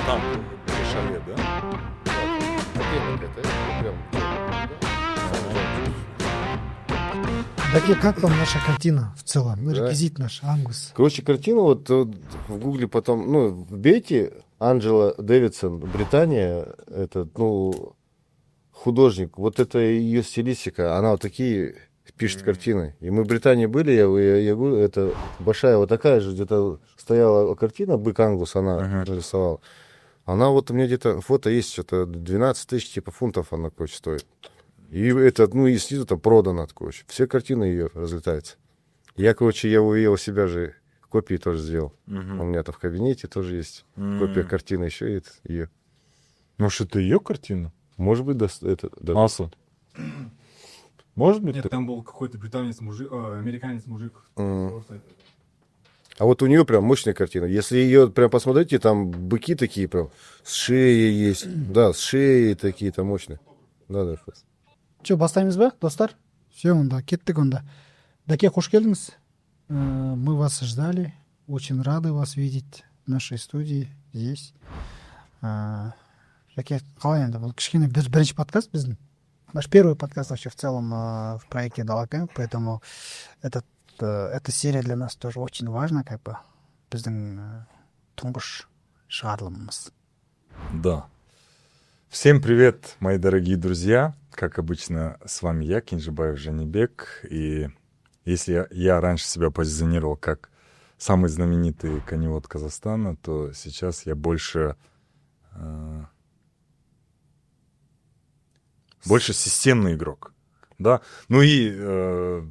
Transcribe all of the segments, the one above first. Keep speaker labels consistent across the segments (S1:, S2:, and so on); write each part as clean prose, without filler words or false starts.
S1: там, в шале, да?
S2: Так и как вам наша картина в целом? Ну,
S3: Да.
S2: реквизит наш, Ангус.
S3: Короче, картину вот в гугле потом, ну, вбейте Анджела Дэвидсон, Британия, это, ну, художник, вот это ее стилистика, она вот такие пишет картины. И мы в Британии были, я говорю, это большая вот такая же, где-то стояла картина, бык Ангус, она нарисовала. Она вот у меня где-то, фото есть, что-то 12 тысяч типа фунтов она, короче, стоит. И это, ну, и снизу там продано, короче. Все картины ее разлетаются. Я, короче, я у себя же копии тоже сделал. У меня там в кабинете тоже есть копия картины еще и ее.
S1: Может, это ее картина?
S3: Может быть, это... Да.
S1: Масса. Может быть?
S4: Нет, там был какой-то британец, мужик, американец, мужик. Просто это.
S3: А вот у нее прям мощная картина. Если ее прям посмотрите, там быки такие прям, с шеей есть. Да, с шеей такие там мощные. Да.
S2: Че, бастаймыз ба, достар? Все, онда, кеттік онда. Даке, қош келдіңіз. Мы вас ждали. Очень рады вас видеть в нашей студии здесь. Даке, қалай енді, бұл кішкене бірінші подкаст біздің. Наш первый подкаст вообще в целом в проекте Далакэмп, поэтому эта серия для нас тоже очень важна, как бы, біздің тұңғыш шығарылымымыз.
S1: Да. Всем привет, мои дорогие друзья. Как обычно, с вами я, Кинжибаев Жанибек. И если я раньше себя позиционировал как самый знаменитый коневод Казахстана, то сейчас я больше системный игрок. Да? Ну и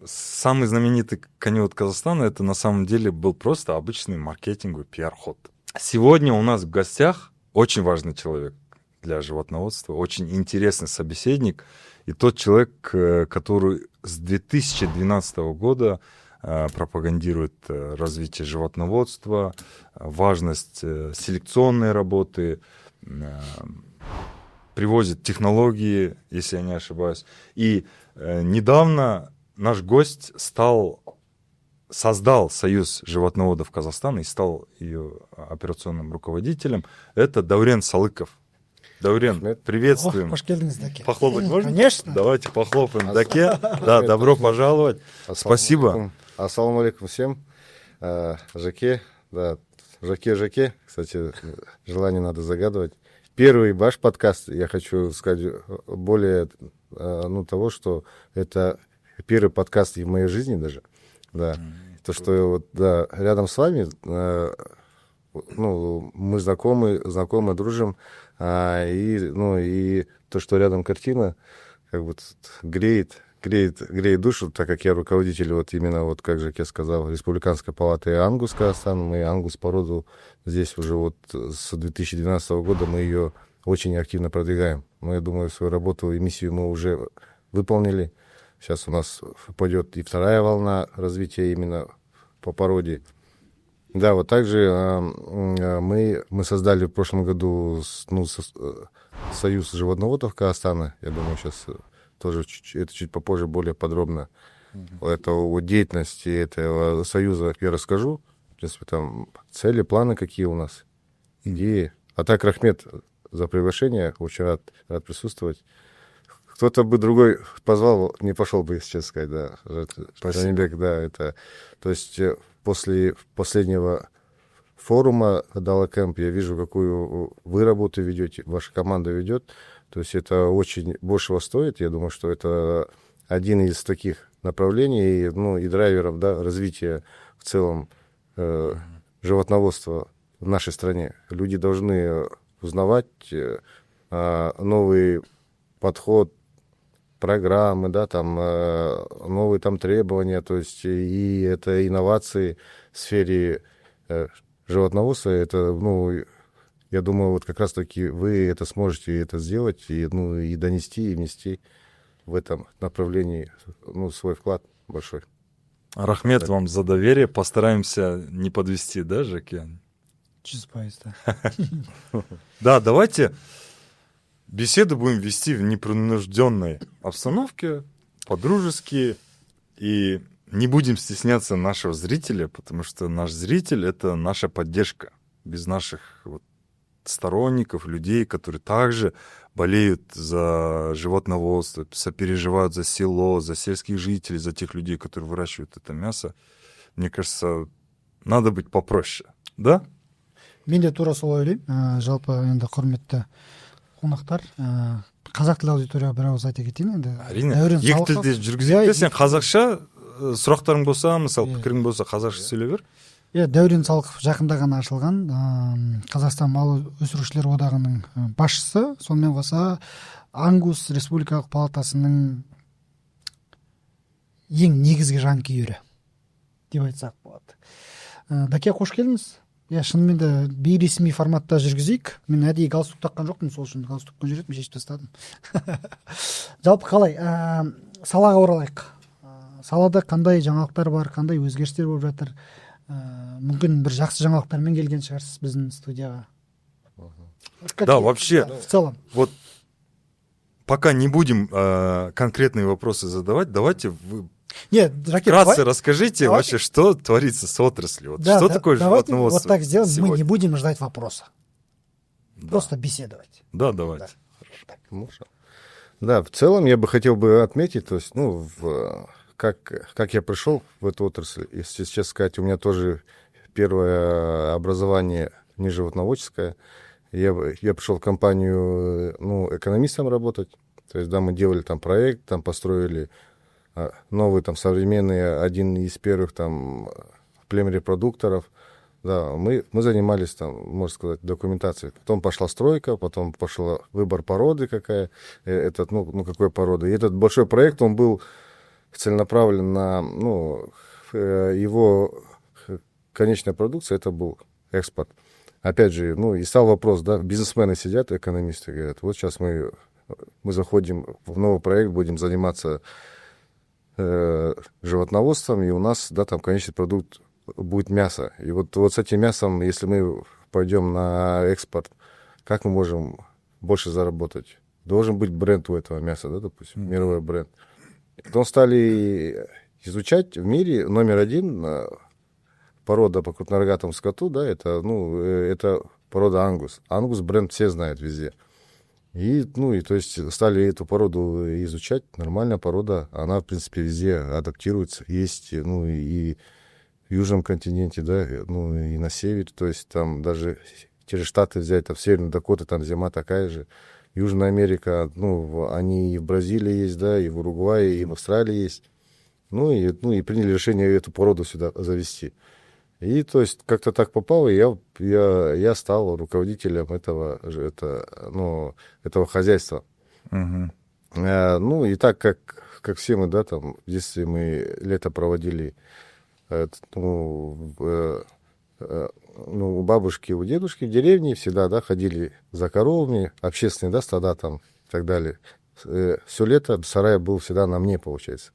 S1: самый знаменитый коневод Казахстана, это на самом деле был просто обычный маркетинговый пиар-ход. Сегодня у нас в гостях очень важный человек для животноводства, очень интересный собеседник, и тот человек, который с 2012 года пропагандирует развитие животноводства, важность селекционной работы, привозит технологии, если я не ошибаюсь. И недавно наш гость создал Союз животноводов Казахстана и стал ее операционным руководителем. Это Даурен Салыков. Даурен, приветствуем.
S2: Қош келдіңіз, Даке.
S1: Похлопать можно?
S2: Конечно.
S1: Давайте похлопаем Даке. Да, добро пожаловать. Спасибо.
S3: Ассаламу алейкум всем. Жаке, да, Жаке. Кстати, желание надо загадывать. Первый ваш подкаст, я хочу сказать, более того, что это первый подкаст в моей жизни даже. Да. То, что вот, да, рядом с вами, мы знакомы, дружим, и то, что рядом картина, как бы греет душу, так как я руководитель, вот именно, вот как же я сказал, Республиканской палаты Ангус Казахстан. Мы Ангус породу здесь уже вот с 2012 года мы ее очень активно продвигаем. Но я думаю, свою работу и миссию мы уже выполнили. Сейчас у нас пойдет и вторая волна развития именно по породе. Да, вот также мы создали в прошлом году Союз животноводов Казахстана. Я думаю, сейчас тоже это чуть попозже более подробно. Это о деятельности этого союза я расскажу. В принципе, там цели, планы какие у нас, идеи. А так, Рахмет, за приглашение. Очень рад присутствовать. Кто-то бы другой позвал, не пошел бы, если честно сказать, да. Жанибек, да, это... То есть после последнего форума Далакэмп я вижу, какую вы работу ведете, ваша команда ведет. То есть это очень большего стоит. Я думаю, что это один из таких направлений, и драйверов, да, развития в целом животноводства в нашей стране. Люди должны узнавать новый подход, программы, да, там новые там требования, то есть и это инновации в сфере животноводства. Это, я думаю, вот как раз-таки вы это сможете это сделать и донести, и внести в этом направлении свой вклад большой.
S1: Рахмет вам за доверие. Постараемся не подвести, да, Жаке?
S2: Чиспайста.
S1: Да, давайте беседу будем вести в непринужденной обстановке, по-дружески, и не будем стесняться нашего зрителя, потому что наш зритель — это наша поддержка. Без наших сторонников, людей, которые также болеют за животноводство, сопереживают за село, за сельских жителей, за тех людей, которые выращивают это мясо. Мне кажется, надо быть попроще, да?
S2: Мен де тура солай ойлаймын. Жалпы енді құрметті қонақтар, қазақ тілді аудиторияға бір ауыз айта кетейін енді.
S1: Әрине, екі тілде жүргізеді. Сен қазақша сұрақтарың болса, мысалы пікірің болса, қазақша сөйлей бер.
S2: Дәурен Салықов жақында ғана ашылған Қазақстан мал өсірушілер одағының басшысы, сонымен қоса Ангус Республикалық палатасының ең негізгі жанкүйері деп айтсақ болады. Дәке, қош келдіңіз. Шынымен де бейресми форматта жүргізейік. Мен әдейі галстук таққан жоқпын, сол үшін галстукпен жүретінмін, шешіп тастадым. Жалпы қалай, салаға оралайық. Салада қандай жаңалықтар бар, қандай өзгерістер болып жатыр? Мүмкін бір жақсы жаңалықтармен келген шығарсыз біздің студияға.
S1: Да, вообще,
S2: в целом.
S1: Вот пока не будем конкретные вопросы задавать, давайте вы вкратце расскажите вообще, что творится с отраслью. Вот
S2: да,
S1: что такое животноводство?
S2: Вот так сделаем,
S1: сегодня?
S2: мы не будем ждать вопроса.
S1: Да.
S2: Просто беседовать.
S1: Да, давайте.
S3: Да, в целом я бы хотел бы отметить, то есть, как я пришел в эту отрасль, если честно сказать, у меня тоже первое образование не животноводческое. Я пришел в компанию, экономистом работать. То есть, да, мы делали там проект, там построили новый, там, современный, один из первых, там, племрепродукторов. Да, мы занимались, там, можно сказать, документацией. Потом пошла стройка, потом пошел выбор породы какая, какой породы. И этот большой проект, он был целенаправлен на, его конечная продукция, это был экспорт. Опять же, и стал вопрос, да, бизнесмены сидят, экономисты говорят, вот сейчас мы заходим в новый проект, будем заниматься животноводством, и у нас, да, там конечный продукт будет мясо. И вот с этим мясом, если мы пойдем на экспорт, как мы можем больше заработать? Должен быть бренд у этого мяса, да, допустим, мировой бренд. Потом стали изучать в мире номер один порода по крупнорогатому скоту, да, это порода Ангус. Ангус бренд все знают везде. И то есть стали эту породу изучать. Нормальная порода, она, в принципе, везде адаптируется. Есть, и в Южном континенте, да, и на севере. То есть там даже те же Штаты взять, там в Северной Дакоте, там зима такая же. Южная Америка, они и в Бразилии есть, да, и в Уругвае, и в Австралии есть. И приняли решение эту породу сюда завести. И, то есть, как-то так попало, и я стал руководителем этого хозяйства. И так как все мы, да, там, в детстве мы лето проводили, у бабушки, у дедушки в деревне всегда, да, ходили за коровами, общественные, да, стада там и так далее. Все лето сарай был всегда на мне, получается.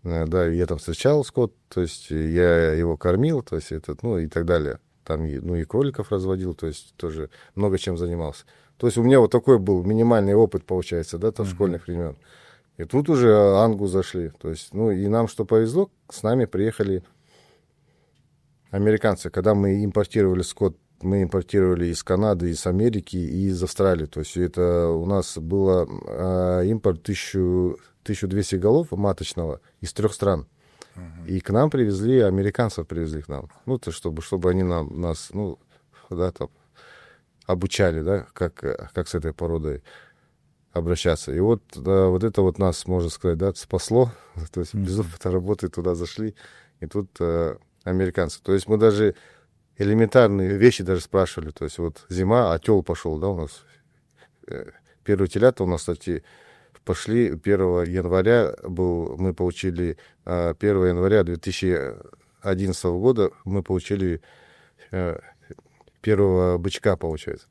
S3: Да, я там встречал скот, то есть я его кормил, то есть и так далее. Там и кроликов разводил, то есть тоже много чем занимался. То есть у меня вот такой был минимальный опыт, получается, да, там школьных времен. И тут уже Ангу зашли. То есть, и нам что повезло, с нами приехали американцы. Когда мы импортировали скот, мы импортировали из Канады, из Америки и из Австралии. То есть это у нас было импорт 1200 голов маточного из 3 стран. И к нам привезли, американцев привезли к нам. Чтобы они нас там обучали, да, как с этой породой обращаться. И вот это вот нас, можно сказать, да, спасло. То есть без опыта работы туда зашли. И тут американцы. То есть мы даже элементарные вещи даже спрашивали. То есть вот зима, отел пошел, да, у нас. Первые телята у нас, кстати, пошли 1 января, мы получили 1 января 2011 года, мы получили первого бычка, получается.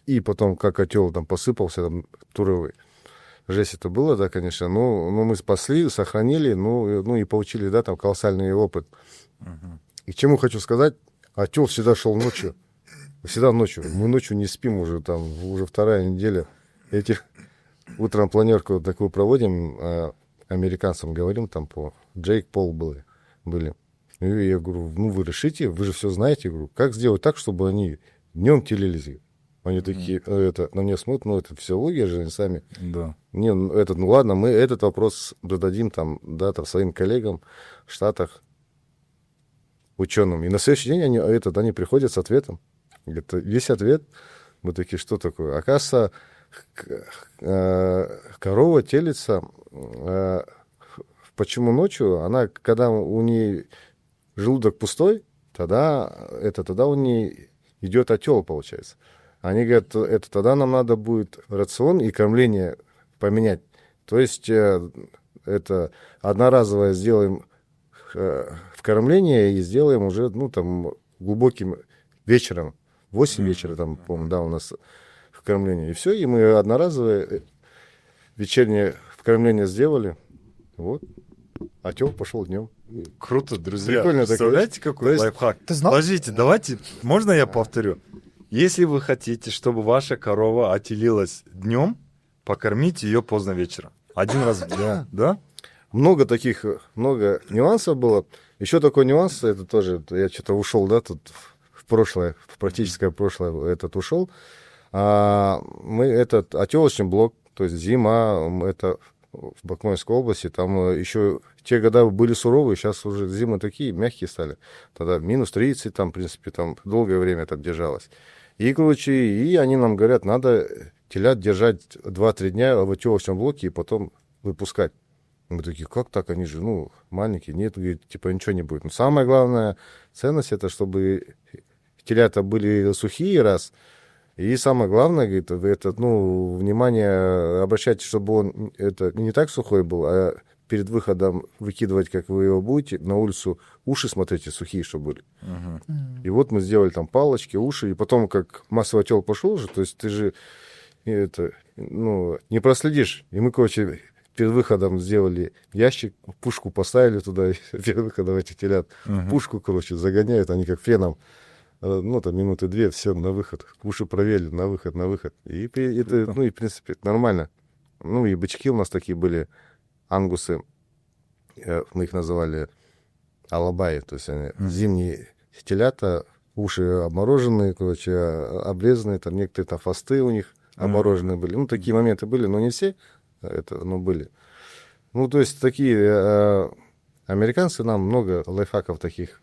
S3: И потом, как отел там посыпался, там, туровый. Жесть это было, да, конечно. Но мы спасли, сохранили, и получили, да, там колоссальный опыт. И к чему хочу сказать, отел всегда шел ночью. Всегда ночью. Мы ночью не спим уже, там, уже 2-я неделя. Утром планерку такую проводим, американцам говорим, там Джейк Пол были. И я говорю, вы решите, вы же все знаете. Я говорю, как сделать так, чтобы они днем телились? Они такие, на меня смотрят, это физиология же, они сами.
S1: Да.
S3: Не, ну ладно, мы этот вопрос зададим там своим коллегам в Штатах, ученым. И на следующий день они приходят с ответом. Это весь ответ. Мы такие, что такое? Оказывается, корова телится. Почему ночью? Когда у нее желудок пустой, тогда у нее идет отел, получается. Они говорят, тогда нам надо будет рацион и кормление поменять. То есть это одноразовое сделаем в кормление и сделаем уже, глубоким вечером. 8 вечера, помню, у нас в кормлении. И все, и мы одноразовое вечернее кормление сделали. Вот. Отел пошел днем.
S1: Круто, друзья.
S3: Прикольно.
S1: Представляете, какой лайфхак?
S2: Ты знал?
S1: Подождите, давайте, можно я повторю? Если вы хотите, чтобы ваша корова отелилась днем, покормите ее поздно вечером. 1 раз в день. Да?
S3: Много нюансов было. Еще такой нюанс, это тоже, я что-то ушел, тут в прошлое, в практическое прошлое ушел. Мы отелочный блок, то есть зима, это в Бакмойской области, там еще те года были суровые, сейчас уже зимы такие мягкие стали. Тогда минус 30, в принципе, долгое время держалось. И, и они нам говорят, надо телят держать 2-3 дня в отелочном блоке и потом выпускать. Мы такие, как так? Они же, маленькие. Нет, говорит, ничего не будет. Но самая главная ценность, это чтобы телята были сухие, раз. И самое главное, говорит, вы внимание обращайте, чтобы он не так сухой был, а перед выходом выкидывать, как вы его будете, на улицу уши смотрите сухие, чтобы были. И вот мы сделали палочки, уши, и потом, как массовый отел пошел уже, то есть ты же не проследишь. И мы, перед выходом сделали ящик, пушку поставили туда, перед выходом этих телят. Пушку, загоняют, они как феном. Минуты 2, все, на выход. Уши проверили, на выход. И в принципе, это нормально. И бычки у нас такие были, ангусы, мы их называли алабаи, то есть они зимние телята, уши обмороженные, обрезанные, некоторые хвосты у них обмороженные были. Такие моменты были, но не все, были. То есть такие американцы нам много лайфхаков таких,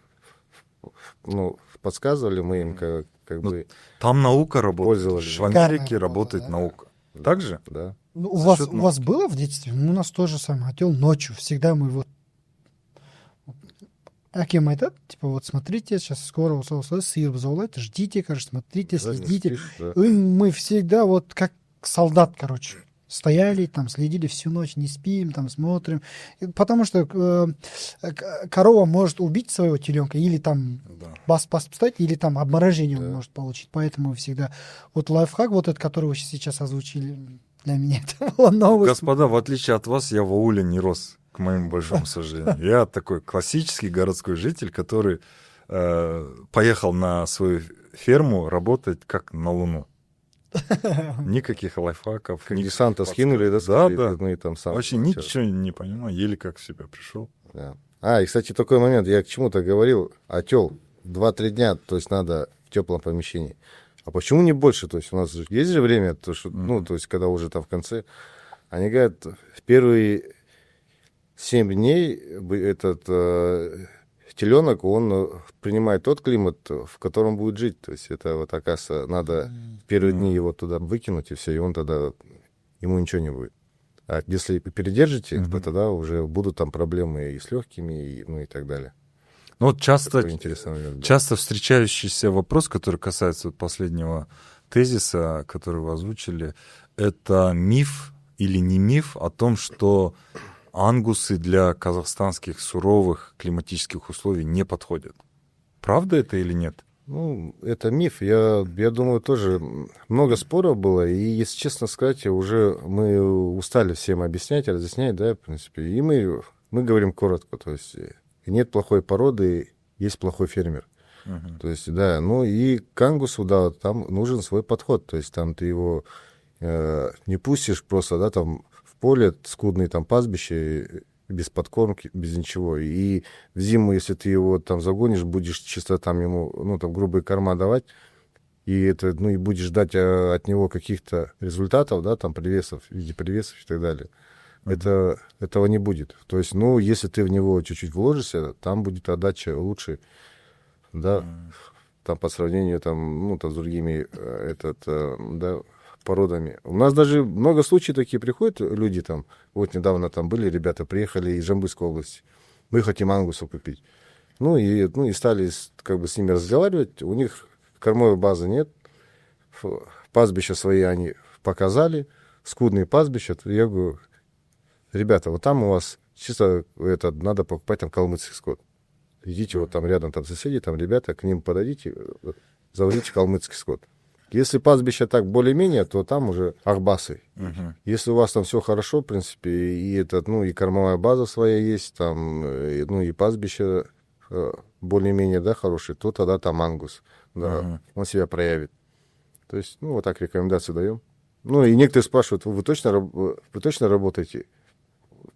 S3: подсказывали, мы им как бы
S1: там наука работает.
S3: пользовались.
S1: В Америке работает наука. Так же?
S3: Да.
S2: У вас было в детстве? У нас тоже самое. Отел ночью. Всегда мы Аким айтады, смотрите, сейчас скоро сыр заулает, ждите, смотрите, следите.
S3: Да.
S2: И мы всегда как солдат, стояли, следили всю ночь, не спим, смотрим. Потому что корова может убить своего теленка, или поставить, или обморожение он может получить. Поэтому всегда... лайфхак, этот, который вы сейчас озвучили, для меня это было новость.
S1: Господа, в отличие от вас, я в ауле не рос, к моему большому сожалению. Я такой классический городской житель, который поехал на свою ферму работать как на Луну. Никаких лайфхаков.
S3: Как десанта скинули, да?
S1: Да. Вообще ничего не понимаю, еле как в себя пришел.
S3: Да. И, кстати, такой момент, я к чему-то говорил, отел 2-3 дня, то есть надо в теплом помещении. А почему не больше? То есть у нас есть же время, то есть когда уже в конце, они говорят, в первые 7 дней этот теленок, он принимает тот климат, в котором будет жить. То есть это оказывается, надо в первые дни его туда выкинуть, и все, и он тогда, ему ничего не будет. А если передержите, то тогда уже будут проблемы и с легкими, и так далее.
S1: Часто встречающийся вопрос, который касается последнего тезиса, который вы озвучили, это миф или не миф о том, что ангусы для казахстанских суровых климатических условий не подходят. Правда это или нет?
S3: Это миф. Я думаю, тоже много споров было. И, если честно сказать, уже мы устали всем объяснять, разъяснять, да, в принципе. И мы говорим коротко. То есть нет плохой породы, есть плохой фермер. То есть, да, и к ангусу, да, там нужен свой подход. То есть там ты его не пустишь просто, да, в поле, скудные пастбища, без подкормки, без ничего. И в зиму, если ты его загонишь, будешь чисто ему, грубые корма давать, и это, ну, и будешь ждать от него каких-то результатов, да, там, привесов, в виде привесов и так далее. Этого не будет. То есть, ну, если ты в него чуть-чуть вложишься, там будет отдача лучше, да, там по сравнению там, ну, там, с другими да, породами. У нас даже много случаев такие приходят люди там, вот недавно там были ребята, приехали из Жамбылской области, мы хотим ангусов купить. Ну, и стали как бы с ними разговаривать, у них кормовой базы нет, пастбища свои они показали, скудные пастбища, я говорю, ребята, вот там у вас чисто надо покупать там калмыцкий скот. Идите вот там рядом, там соседи, там ребята, к ним подойдите, заводите калмыцкий скот. Если пастбище так более-менее, то там уже ахбасы. Если у вас там все хорошо, в принципе, и и кормовая база своя есть, там, и пастбище более-менее, да, хорошее, то тогда там ангус, да, он себя проявит. То есть, ну, вот так рекомендации даем. Ну, и некоторые спрашивают, вы точно работаете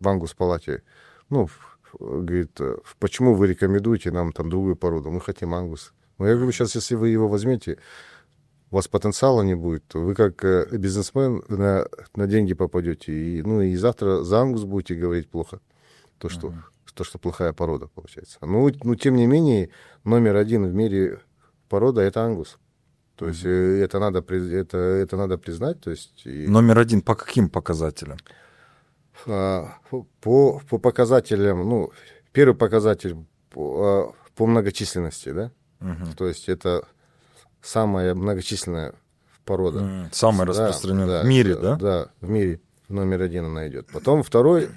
S3: в ангус-палате? Ну, говорит, почему вы рекомендуете нам там другую породу? Мы хотим ангус. Ну, я говорю, сейчас, если вы его возьмете, у вас потенциала не будет, вы как бизнесмен на деньги попадете, и завтра за ангус будете говорить плохо, что плохая порода получается. Ну, тем не менее, номер один в мире порода — это ангус. То есть это надо признать. То есть,
S1: Номер один по каким показателям?
S3: По показателям, ну, первый показатель по многочисленности, да? То есть это самая многочисленная порода.
S1: Самая распространенная в мире, да?
S3: Да, в мире номер один она идет. Потом второй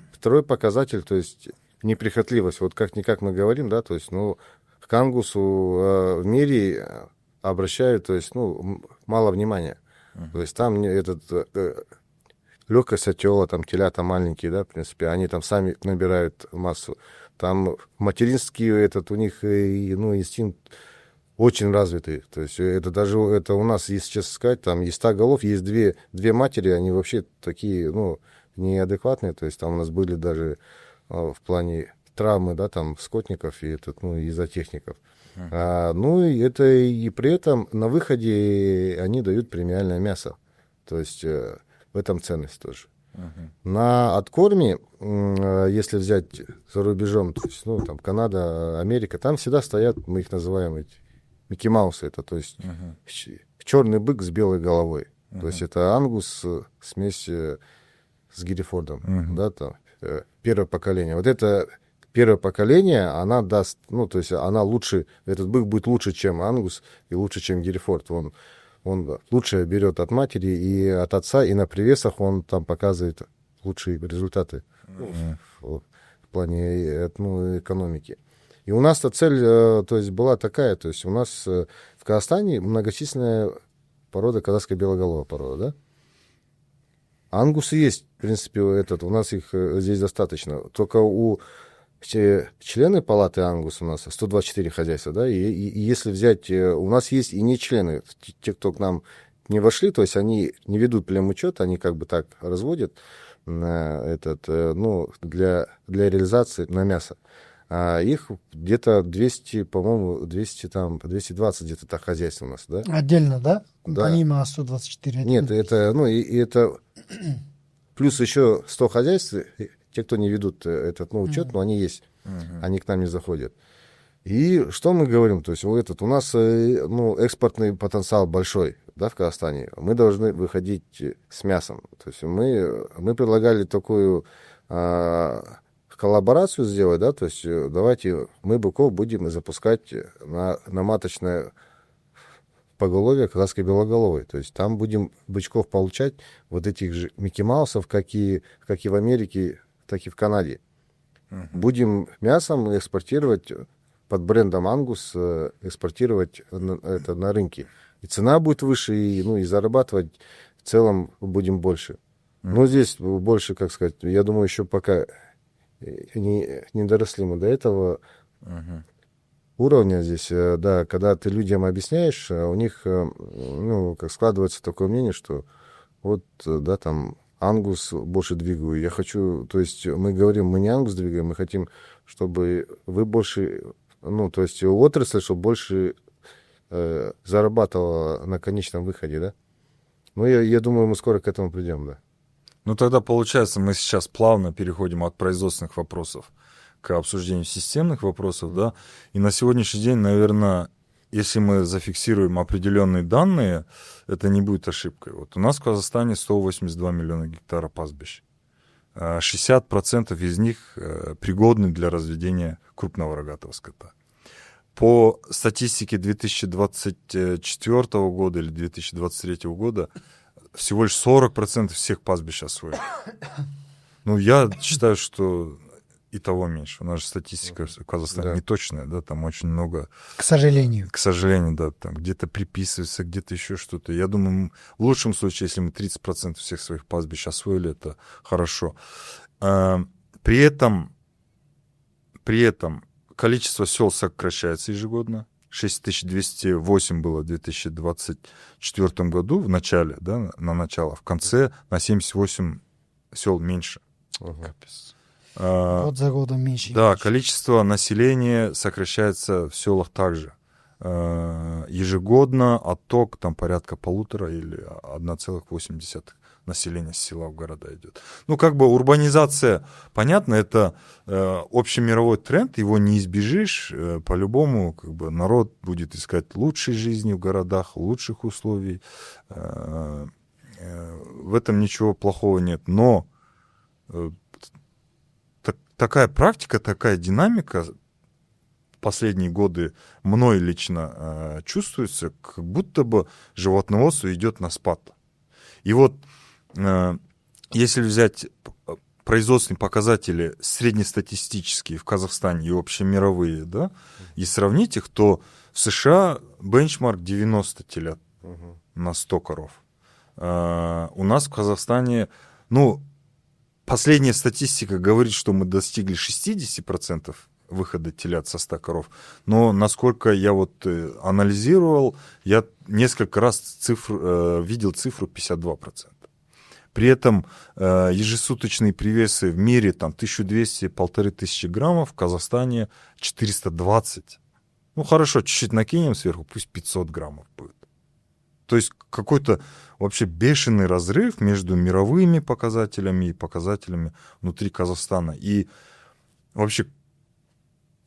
S3: показатель, то есть неприхотливость. Вот как-никак мы говорим, да, то есть, ну, к ангусу в мире обращают, то есть, ну, мало внимания. То есть там легкость отела, там телята маленькие, да, в принципе, они там сами набирают массу. Там материнский у них инстинкт очень развитый. То есть это у нас, если честно сказать, там из 100 голов есть две матери, они вообще такие, ну, неадекватные. То есть там у нас были даже в плане травмы, да, там скотников и зоотехников. И при этом на выходе они дают премиальное мясо. То есть в этом ценность тоже. На откорме, если взять за рубежом, то есть, ну, там Канада, Америка, там всегда стоят, мы их называем Микки Маусы, это, то есть, черный бык с белой головой. То есть это ангус, смесь с Герефордом, да, там, первое поколение. Вот это первое поколение, она даст, ну, то есть она лучше, этот бык будет лучше, чем ангус и лучше, чем Герефорд. Он лучше берет от матери и от отца, и на привесах он там показывает лучшие результаты в плане экономики. И у нас-то цель, то есть, была такая, то есть у нас в Казахстане многочисленная порода казахская белоголовая порода, да? Ангусы есть, в принципе, у нас их здесь достаточно. Только у члены палаты ангус у нас 124 хозяйства, да, и если взять, у нас есть и не члены, те, кто к нам не вошли, то есть они не ведут племучет, они как бы так разводят для реализации на мясо. А их где-то 200, по-моему, 220 где-то так хозяйств у нас, да?
S2: Отдельно, да?
S3: Да.
S2: Помимо 124.
S3: Нет, это плюс еще 100 хозяйств, те, кто не ведут учет, но они есть, они к нам не заходят. И что мы говорим? То есть у нас экспортный потенциал большой, да, в Казахстане. Мы должны выходить с мясом. То есть мы предлагали такую коллаборацию сделать, да, то есть давайте мы быков будем запускать на маточное поголовье казахской белоголовой. То есть там будем бычков получать вот этих же Микки Маусов, как и в Америке, так и в Канаде. Будем мясом экспортировать под брендом Ангус, экспортировать это на рынке. И цена будет выше, и зарабатывать в целом будем больше. Но здесь больше, как сказать, я думаю, еще пока не доросли мы до этого уровня здесь, да, когда ты людям объясняешь, у них, как складывается такое мнение, что вот, да, там, ангус больше двигаю. Я хочу, то есть мы говорим, мы не ангус двигаем, мы хотим, чтобы вы больше, то есть отрасль, чтобы больше зарабатывала на конечном выходе, да. Ну, я думаю, мы скоро к этому придем, да.
S1: Ну, тогда, получается, мы сейчас плавно переходим от производственных вопросов к обсуждению системных вопросов, да. И на сегодняшний день, наверное, если мы зафиксируем определенные данные, это не будет ошибкой. Вот у нас в Казахстане 182 миллиона гектара пастбищ. 60% из них пригодны для разведения крупного рогатого скота. По статистике 2024 года или 2023 года всего лишь 40% всех пастбищ освоены. Ну, я считаю, что и того меньше. У нас же статистика в Казахстане неточная, да, там очень много...
S2: К сожалению.
S1: К сожалению, да, там где-то приписывается, где-то еще что-то. Я думаю, в лучшем случае, если мы 30% всех своих пастбищ освоили, это хорошо. При этом количество сел сокращается ежегодно. 6208 было в 2024 году, в начале, да, на начало. В конце на 78 сел меньше. Капец.
S2: Год за годом меньше.
S1: Да, количество населения сокращается в селах также. Ежегодно отток там порядка 1,5 или 1,8 населения с села в города идет. Ну, как бы урбанизация, понятно, это общемировой тренд, его не избежишь. По-любому, как бы, народ будет искать лучшей жизни в городах, лучших условий. В этом ничего плохого нет. Но такая практика, такая динамика последние годы мной лично чувствуется, как будто бы животноводство идет на спад. И вот если взять производственные показатели среднестатистические в Казахстане и общемировые, да, и сравнить их, то в США бенчмарк 90 телят на 100 коров. У нас в Казахстане, ну, последняя статистика говорит, что мы достигли 60% выхода телят со 100 коров. Но насколько я вот анализировал, я несколько раз видел цифру 52%. При этом ежесуточные привесы в мире там 1200-1500 граммов, в Казахстане 420. Ну хорошо, чуть-чуть накинем сверху, пусть 500 граммов будет. То есть какой-то вообще бешеный разрыв между мировыми показателями и показателями внутри Казахстана. И вообще,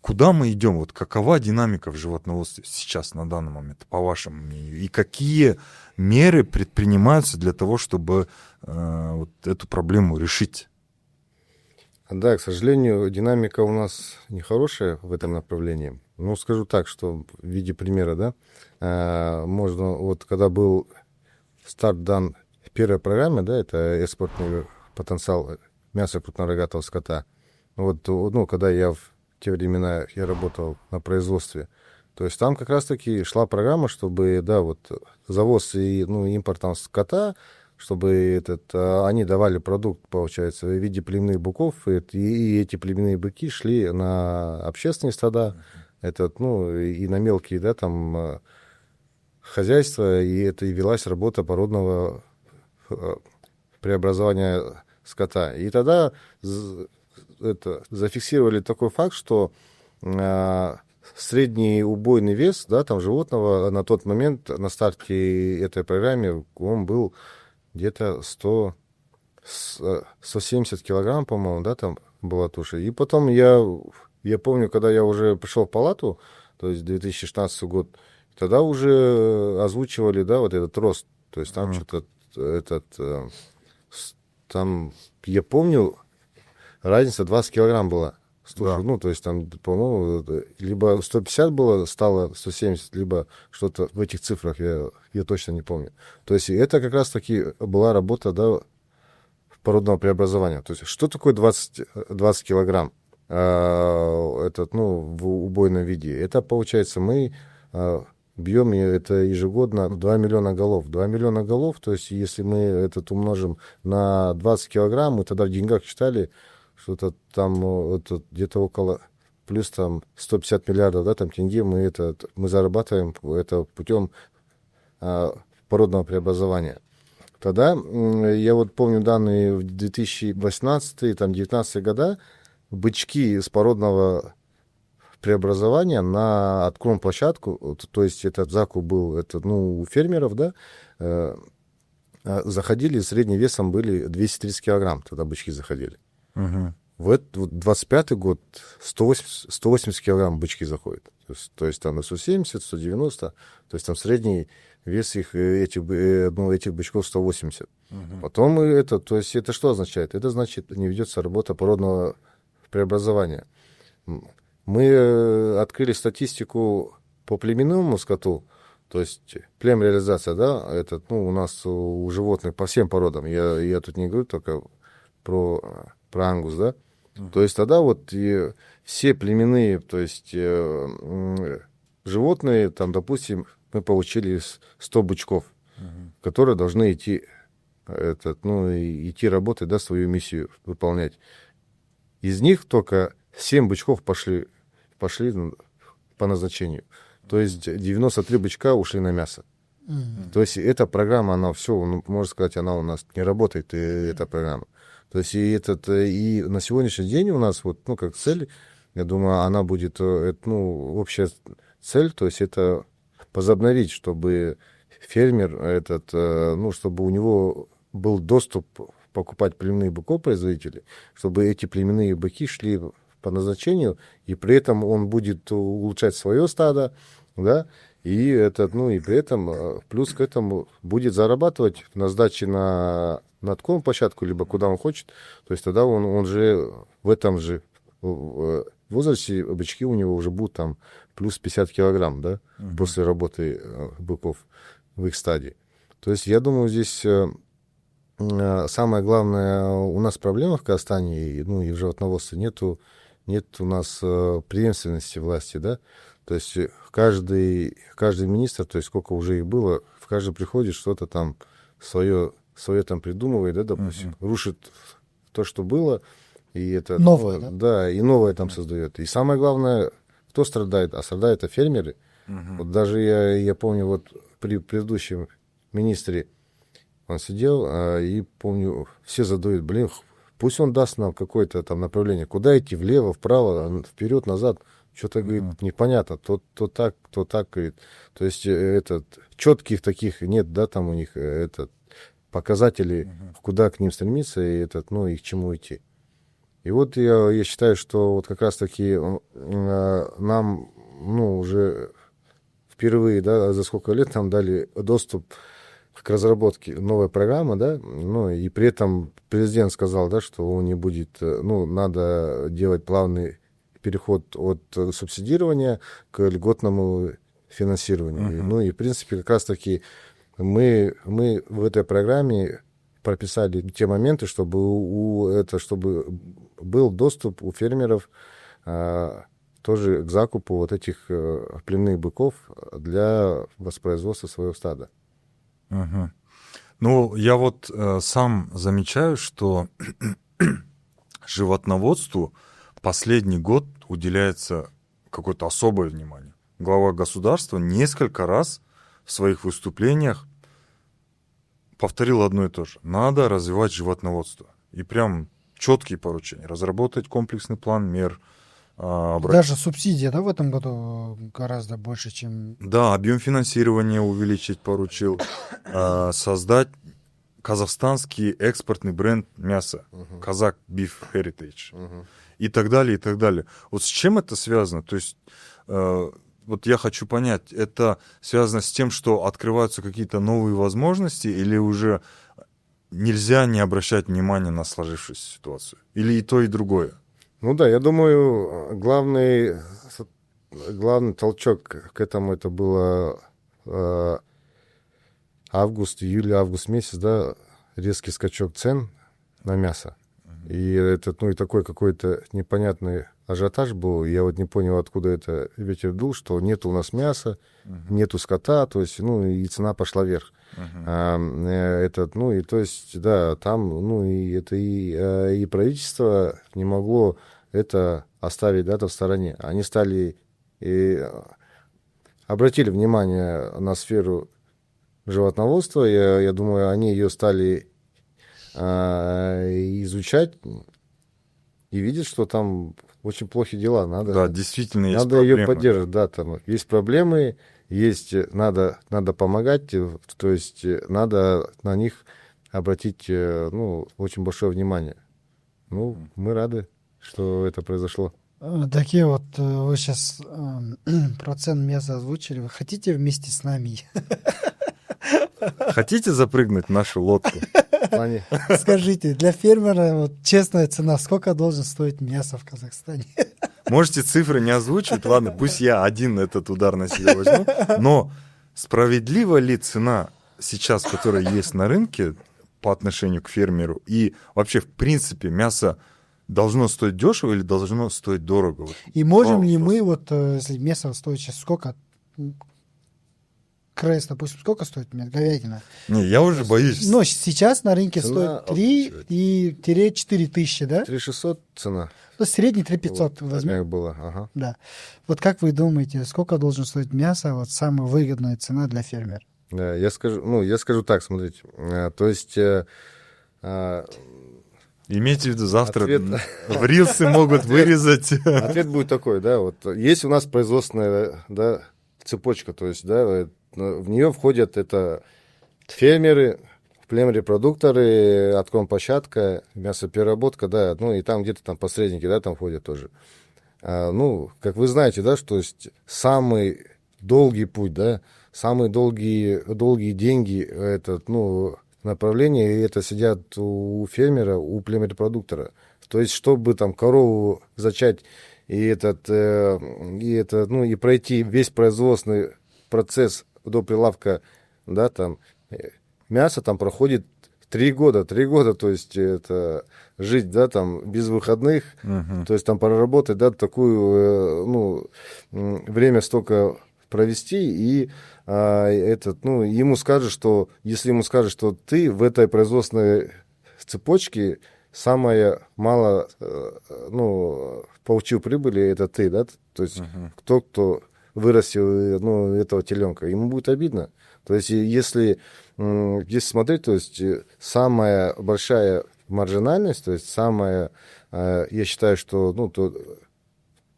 S1: куда мы идем? Вот какова динамика в животноводстве сейчас, на данный момент, по вашему мнению? И какие меры предпринимаются для того, чтобы вот эту проблему решить?
S3: Да, к сожалению, динамика у нас нехорошая в этом направлении. Ну, скажу так, что в виде примера, да, можно, вот когда был старт дан первой программе, да, это экспортный потенциал мяса крупнорогатого скота. Вот, ну, когда я в те времена я работал на производстве, то есть там как раз-таки шла программа, чтобы, да, вот завоз и, ну, импортом скота, чтобы они давали продукт, получается, в виде племенных быков, и эти племенные быки шли на общественные стада, ну, и на мелкие, да, там, хозяйства, и это и велась работа породного преобразования скота. И тогда зафиксировали такой факт, что средний убойный вес, да, там, животного на тот момент, на старте этой программы, он был где-то 170 килограмм, по-моему, да, там была туша. И потом я помню, когда я уже пришел в палату, то есть 2016 год, тогда уже озвучивали, да, вот этот рост. То есть там что-то, там, я помню, разница 20 килограмм была. Да. Ну, то есть там, по-моему, либо 150 было, стало 170, либо что-то в этих цифрах, я точно не помню. То есть это как раз-таки была работа, да, породного преобразования. То есть что такое 20 килограмм ну, в убойном виде? Это, получается, мы бьем это ежегодно 2 миллиона голов. 2 миллиона голов, то есть если мы этот умножим на 20 килограмм, мы тогда в деньгах считали, что-то там где-то около плюс там 150 миллиардов, да, там тенге мы зарабатываем это путем породного преобразования. Тогда я вот помню данные в 2018-2019 года, бычки с породного преобразования на откроем площадку, то есть этот закуп был у фермеров, да, заходили, средним весом были 230 килограмм, тогда бычки заходили.
S1: Мгм.
S3: В 25-й год 180 килограмм бычки заходят. То есть там на 170, 190, то есть там средний вес этих бычков 180. Потом то есть это что означает? Это значит, не ведется работа породного преобразования. Мы открыли статистику по племенному скоту, то есть племреализация, да, у нас у животных по всем породам, я тут не говорю только про ангус, да, то есть тогда вот и все племенные, то есть животные, там, допустим, мы получили 100 бычков, которые должны идти, идти работать, да, свою миссию выполнять. Из них только 7 бычков пошли по назначению. То есть 93 бычка ушли на мясо. То есть эта программа, она все, можно сказать, она у нас не работает, эта программа. То есть и на сегодняшний день у нас как цель, я думаю, она будет, общая цель, то есть это возобновить, чтобы фермер чтобы у него был доступ покупать племенные быков производителей, чтобы эти племенные быки шли по назначению, и при этом он будет улучшать свое стадо, да, и при этом плюс к этому будет зарабатывать на сдаче на открытую площадку, либо куда он хочет. То есть тогда он же в этом же возрасте бычки у него уже будут там плюс 50 килограмм, да, после работы быков в их стадии. То есть я думаю, здесь самое главное, у нас проблема в Казахстане, и в животноводстве нет у нас преемственности власти, да. То есть каждый министр, то есть сколько уже их было, в каждом приходит что-то там свое там придумывает, да, допустим, рушит то, что было, и это
S2: новое, да?
S3: Да, и новое там создает. И самое главное, кто страдает? А страдают это фермеры. Вот даже я помню, при предыдущем министре он сидел, и помню, все задают, пусть он даст нам какое-то там направление, куда идти, влево, вправо, вперед, назад. Что-то, говорит, непонятно, то так, говорит. То есть четких таких нет, да, там у них показателей, куда к ним стремиться, и и к чему идти. И я считаю, что как раз-таки нам, уже впервые, да, за сколько лет нам дали доступ к разработке новой программы, да, и при этом президент сказал, да, что он не будет, надо делать плавный переход от субсидирования к льготному финансированию. И в принципе как раз-таки мы в этой программе прописали те моменты, чтобы был доступ у фермеров тоже к закупу этих племенных быков для воспроизводства своего стада.
S1: Я сам замечаю, что животноводству последний год уделяется какое-то особое внимание. Глава государства несколько раз в своих выступлениях повторил одно и то же. Надо развивать животноводство. И прям четкие поручения. Разработать комплексный план мер.
S2: Даже субсидия, да, в этом году гораздо больше, чем...
S1: Да, объем финансирования увеличить поручил. Создать казахстанский экспортный бренд мяса. Казак Beef Heritage. И так далее, и так далее. Вот с чем это связано? То есть, я хочу понять, это связано с тем, что открываются какие-то новые возможности, или уже нельзя не обращать внимания на сложившуюся ситуацию? Или и то, и другое?
S3: Я думаю, главный толчок к этому это было июль-август месяц, да, резкий скачок цен на мясо. И и такой какой-то непонятный ажиотаж был. Я не понял, откуда это ветер дул, что нету у нас мяса, нету скота, то есть, и цена пошла вверх. То есть, да, там, и правительство не могло это оставить, да, в стороне. Они стали и обратили внимание на сферу животноводства. Я думаю, они ее стали изучать и видят, что там очень плохие дела, надо.
S1: Да, действительно есть
S3: Надо ее
S1: проблемы.
S3: поддерживать, да, там есть проблемы, есть, надо помогать, то есть надо на них обратить, ну, очень большое внимание. Ну, мы рады, что это произошло.
S2: Такие вот вы сейчас процент мяса озвучили. Вы хотите вместе с нами?
S1: Хотите запрыгнуть в нашу лодку?
S3: В плане,
S2: Скажите, для фермера вот честная цена, сколько должен стоить мясо в Казахстане?
S1: Можете цифры не озвучивать, ладно, пусть я один этот удар на себя возьму, но справедлива ли цена сейчас, которая есть на рынке по отношению к фермеру, и вообще, в принципе, мясо должно стоить дешево или должно стоить дорого? Вот.
S2: И можем ли
S1: Вопрос.
S2: мы, вот если мясо стоит сейчас сколько? Крейс, допустим, сколько стоит говядина?
S1: Не, я уже боюсь.
S2: Ну, сейчас на рынке
S3: Цена
S2: стоит 3 и 4 тысячи, да?
S3: 3600 цена.
S2: Ну, средний 3500
S3: Вот,
S2: возьмем.
S3: как было, ага.
S2: Да. Вот как вы думаете, сколько должен стоить мясо, вот самая выгодная цена для фермера?
S3: Я скажу так, смотрите, то есть
S1: Имейте в виду, завтра
S3: Ответ-
S1: в рилсы могут вырезать.
S3: ответ будет такой, да, вот есть у нас производственная, да, цепочка, то есть, да, в нее входят это фермеры, племрепродукторы, откормплощадка, мясопереработка, да, ну и там где-то там посредники, да, там входят тоже. Ну, как вы знаете, да, что есть самый долгий путь, да, самые долгие деньги, это, ну, направление, и это сидят у фермера, у племрепродуктора. То есть, чтобы там корову зачать и ну, и пройти весь производственный процесс до прилавка, да, там, мясо там проходит 3 года, то есть это жить, да, там, без выходных, то есть там проработать, да, такую, ну, время столько провести, и ну, ему скажут, что, если ему скажут, что ты в этой производственной цепочке самое мало, ну, получил прибыли, это ты, да, то есть кто вырастил, ну, этого теленка, ему будет обидно. То есть если смотреть, то есть самая большая маржинальность, то есть самая, я считаю, что, ну,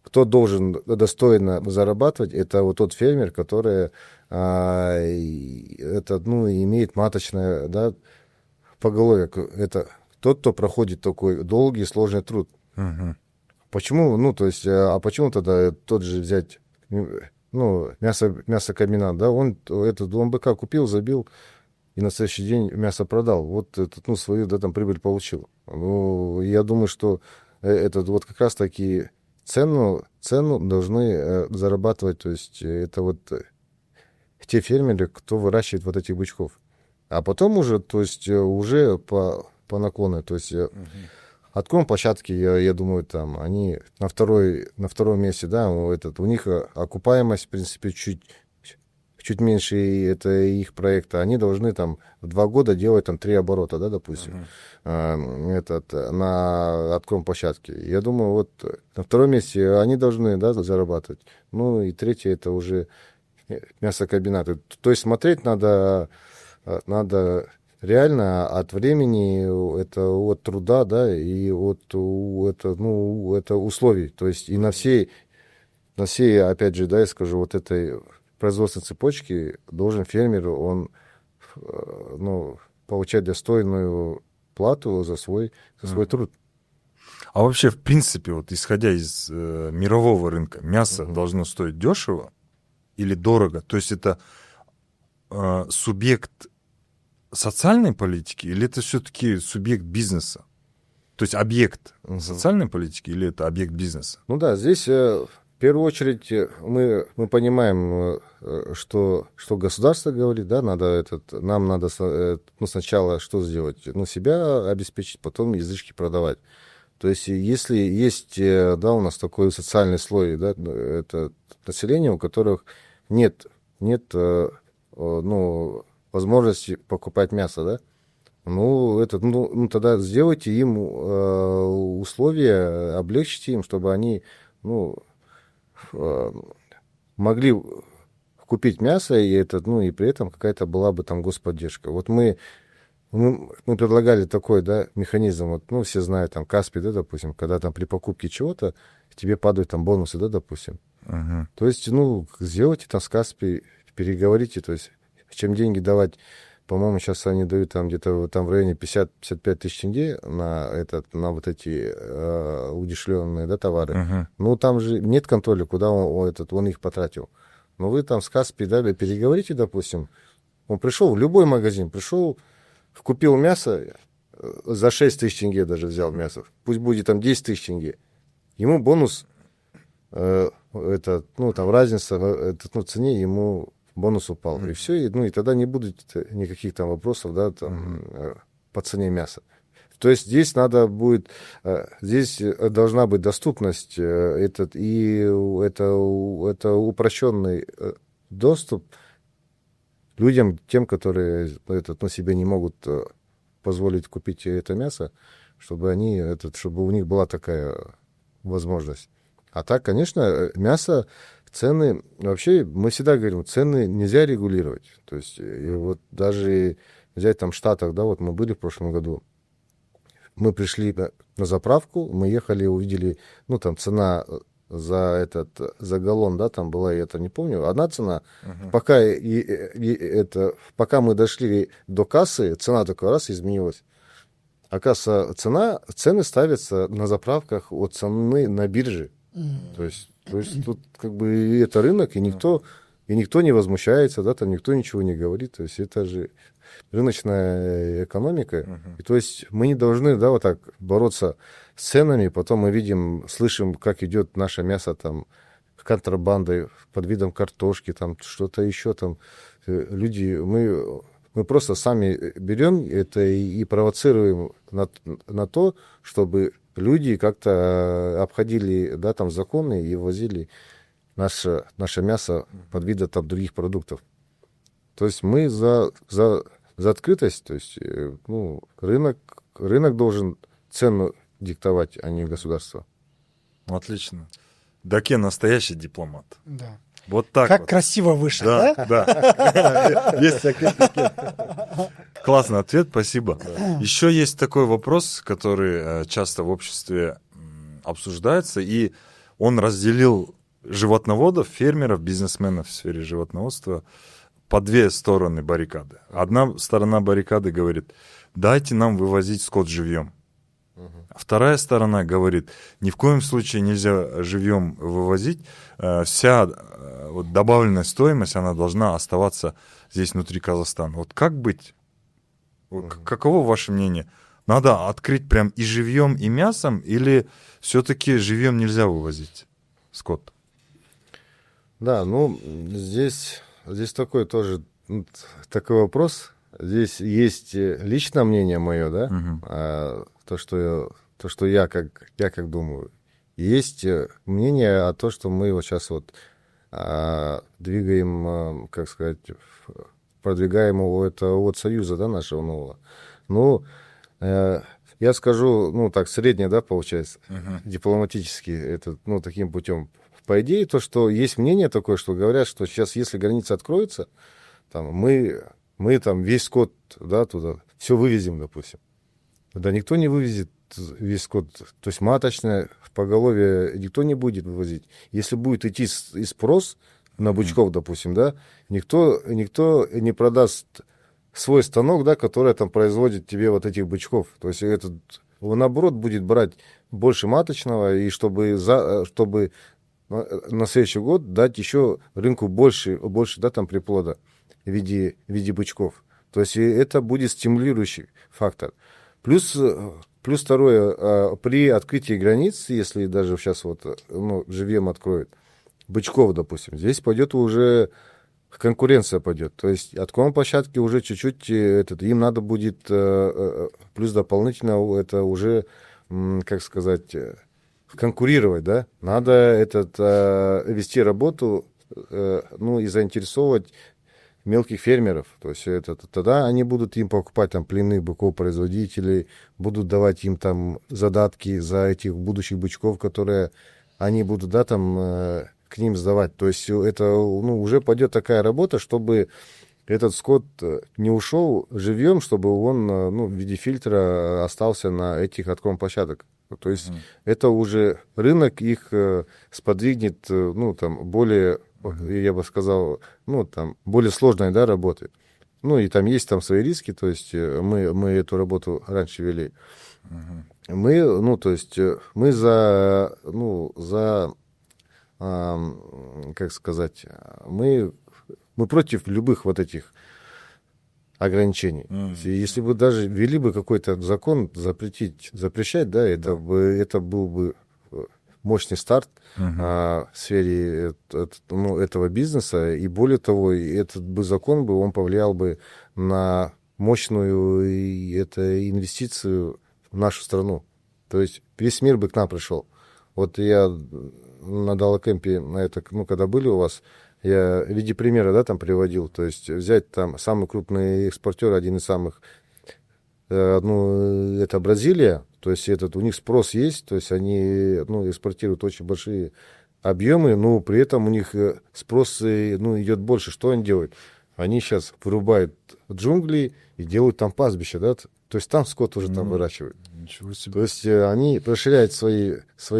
S3: кто должен достойно зарабатывать, это вот тот фермер, который это, ну, имеет маточное, да, поголовье. Это тот, кто проходит такой долгий, сложный труд. Почему, ну, то есть, почему тогда тот же взять, ну, мясокомбинат, да, он быка купил, забил, и на следующий день мясо продал. Вот этот, ну, свою, да, там, прибыль получил. Ну, я думаю, что это вот как раз таки цену должны зарабатывать, то есть это вот те фермеры, кто выращивает вот этих бычков. А потом уже, то есть уже по наклону, то есть откормплощадки, я думаю, там они на втором месте, да, у них окупаемость, в принципе, чуть меньше, и это их проекта, они должны там в 2 года делать там 3 оборота, да, допустим, на откормплощадке. Я думаю, вот на втором месте они должны, да, зарабатывать. Ну и третье, это уже мясокомбинаты. То есть смотреть надо реально от времени, это от труда, да, и это условий. То есть и на всей, опять же, да, я скажу, вот этой производственной цепочке должен фермер, он, ну, получать достойную плату за свой труд.
S1: А вообще, в принципе, вот исходя из мирового рынка, мясо должно стоить дешево или дорого? То есть это субъект социальной политики или это все-таки субъект бизнеса? То есть объект социальной политики или это объект бизнеса?
S3: Ну да, здесь в первую очередь мы понимаем, что государство говорит, да, нам надо, ну, сначала что сделать? Ну, себя обеспечить, потом излишки продавать. То есть если есть, да, у нас такой социальный слой, да, это население, у которых нет ну, возможности покупать мясо, да, ну, тогда сделайте им условия, облегчите им, чтобы они, ну, могли купить мясо, и ну, и при этом какая-то была бы там господдержка. Вот мы предлагали такой, да, механизм, вот, ну, все знают, там, Каспий, да, допустим, когда там при покупке чего-то тебе падают там бонусы, да, допустим.
S1: Мгм.
S3: То есть, ну, сделайте там с Каспи, переговорите, то есть, чем деньги давать, по-моему, сейчас они дают там где-то там в районе 50-55 тысяч тенге на вот эти удешевленные, да, товары.
S1: Мгм.
S3: Ну, там же нет контроля, куда он их потратил. Но вы там с Каспи, да, переговорите, допустим. Он пришел в любой магазин, купил мясо, за 6 тысяч тенге даже взял мясо. Пусть будет там 10 тысяч тенге. Ему бонус, там разница, цене ему бонус упал. И все, и тогда не будет никаких там вопросов, да, там, по цене мяса. То есть здесь здесь должна быть доступность, это упрощенный доступ людям, тем, которые себе не могут позволить купить это мясо, чтобы у них была такая возможность. А так, конечно, мясо, цены, вообще мы всегда говорим, цены нельзя регулировать. То есть и вот даже взять там в Штатах, да, вот мы были в прошлом году, мы пришли на заправку, мы ехали, увидели, ну, там цена за галлон, да, там была, я это не помню, одна цена. Пока мы дошли до кассы, цена такой раз изменилась. Оказывается, цены ставятся на заправках от цены на бирже. То есть тут как бы это рынок, и никто не возмущается, да, там никто ничего не говорит. То есть это же рыночная экономика. И то есть мы не должны, да, вот так бороться с ценами, потом мы слышим, как идет наше мясо там контрабандой под видом картошки, там что-то еще там. Мы просто сами берем это и провоцируем на то, чтобы люди как-то обходили, да, там законы и возили наше мясо под видом там других продуктов. То есть мы за открытость, то есть, ну, рынок должен цену диктовать, а не государство.
S1: Отлично. Даке настоящий дипломат.
S2: Да.
S1: Вот так
S2: Как
S1: вот.
S2: красиво вышел, да?
S1: Да. Есть такой. Классный ответ, спасибо. Еще есть такой вопрос, который часто в обществе обсуждается, и он разделил животноводов, фермеров, бизнесменов в сфере животноводства по две стороны баррикады. Одна сторона баррикады говорит, дайте нам вывозить скот живьем. Вторая сторона говорит, ни в коем случае нельзя живьем вывозить, вся вот добавленная стоимость, она должна оставаться здесь внутри Казахстана. Вот как быть? Вот каково ваше мнение? Надо открыть прям и живьем, и мясом, или все-таки живьем нельзя вывозить скот?
S3: Да, ну, здесь такой тоже такой вопрос. Здесь есть личное мнение мое, да, то, что я как думаю. Есть мнение о том, что мы вот сейчас вот двигаем, как сказать, продвигаем от союза, да, нашего нового. Ну, я скажу, ну, так, среднее, да, получается, дипломатически, это, ну, таким путем. По идее, то, что есть мнение такое, что говорят, что сейчас, если граница откроется, там, мы там весь скот, да, туда, все вывезем, допустим. Да никто не вывезет весь скот, то есть маточное поголовье никто не будет вывозить. Если будет идти и спрос на бычков, допустим, да, никто не продаст свой станок, да, который там производит тебе вот этих бычков. То есть он, наоборот, будет брать больше маточного, и чтобы на следующий год дать еще рынку больше, да, там приплода в виде бычков. То есть это будет стимулирующий фактор. Плюс второе, при открытии границ, если даже сейчас вот, ну, живьем откроют, бычков, допустим, здесь пойдет уже конкуренция пойдет. То есть откроем площадки уже чуть-чуть, им надо будет, плюс дополнительно это уже, как сказать, конкурировать, да, надо вести работу, ну, и заинтересовывать мелких фермеров. То есть тогда они будут им покупать там пленных быков, производителей, будут давать им там задатки за этих будущих бычков, которые они будут, да, там к ним сдавать. То есть это, ну, уже пойдет такая работа, чтобы этот скот не ушел живьем, чтобы он, ну, в виде фильтра остался на этих откром площадок. То есть это уже рынок их сподвигнет, ну, там, более, я бы сказал, ну, там, более сложной, да, работы. Ну, и там есть там свои риски, то есть мы эту работу раньше вели. Мы, ну, то есть мы как сказать, мы против любых вот этих ограничений. Если бы даже ввели бы какой-то закон запрещать, да, это был бы мощный старт в сфере этого бизнеса, и более того, этот бы закон он повлиял бы на мощную инвестицию в нашу страну. То есть весь мир бы к нам пришел. Вот я на Далакемпе, когда были у вас, я в виде примера, да, там приводил, то есть взять там самый крупный экспортер, один из самых, это Бразилия, то есть у них спрос есть, то есть они, экспортируют очень большие объемы, но при этом у них спрос, идет больше. Что они делают? Они сейчас вырубают джунгли и делают там пастбища, да, то есть там скот уже там выращивают.
S1: Ничего себе.
S3: То есть они расширяют свои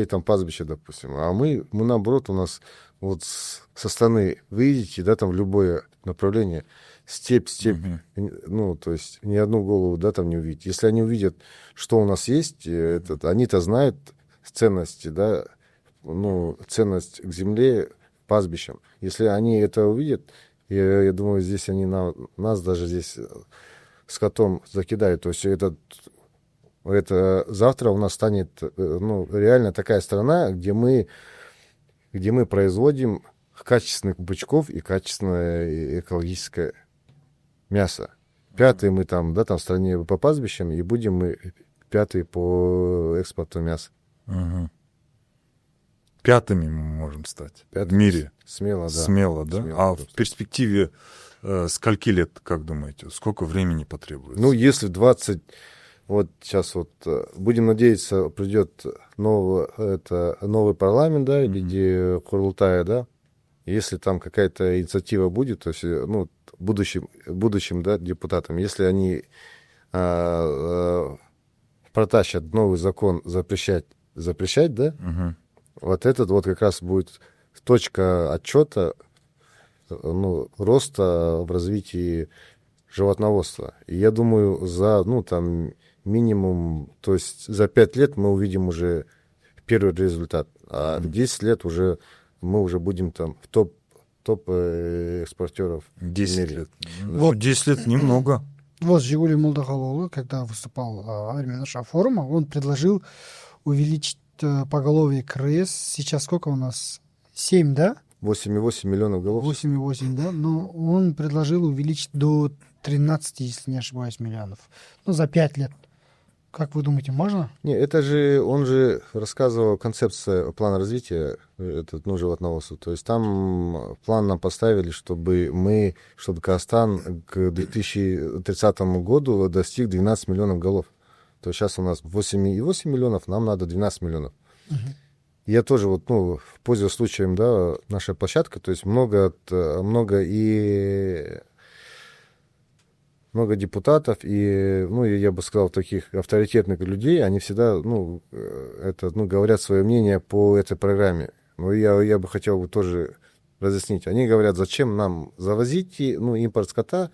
S3: там пастбища, допустим, а мы наоборот, у нас вот со стороны, вы видите, да, там в любое направление, степь, то есть ни одну голову, да, там не увидеть. Если они увидят, что у нас есть, они-то знают ценности, да, ценность к земле, пастбищам. Если они это увидят, я думаю, здесь они нас даже здесь скотом закидают. То есть это завтра у нас станет, реально такая страна, где мы производим качественных бычков и качественное экологическое мясо. Пятый мы там, да, там в стране по пастбищам, и будем мы пятый по экспорту мяса.
S1: Пятыми мы можем стать в мире.
S3: Смело, да.
S1: Смело, да?
S3: Смело,
S1: в перспективе скольки лет, как думаете, сколько времени потребуется?
S3: Если 20... Вот сейчас будем надеяться, придет новый парламент, да, в виде Курултая, да. Если там какая-то инициатива будет, то есть, будущим, да, депутатам, если они протащат новый закон запрещать, да, вот этот вот как раз будет точка отчета, роста в развитии животноводства. И я думаю, за, минимум, то есть за 5 лет мы увидим уже первый результат, а в 10 лет мы уже будем там в топ экспортеров.
S1: 10 лет.
S2: Вот.
S1: 10 лет немного.
S2: Вот Жигули Мулдахалоглы, когда выступал во время нашего форума, он предложил увеличить поголовье КРС. Сейчас сколько у нас? 7, да?
S3: 8,8 миллионов голов.
S2: 8,8, да? Но он предложил увеличить до 13, если не ошибаюсь, миллионов. За 5 лет. Как вы думаете, можно?
S3: Не, он же рассказывал концепцию плана развития животноводства. То есть там план нам поставили, чтобы Казахстан к 2030 году достиг 12 миллионов голов. То есть сейчас у нас 8,8 миллионов, нам надо 12 миллионов. Я тоже пользуясь случаем, да, наша площадка, то есть много депутатов и, я бы сказал, таких авторитетных людей, они всегда, говорят свое мнение по этой программе. Но я бы хотел тоже разъяснить. Они говорят, зачем нам завозить, импорт скота,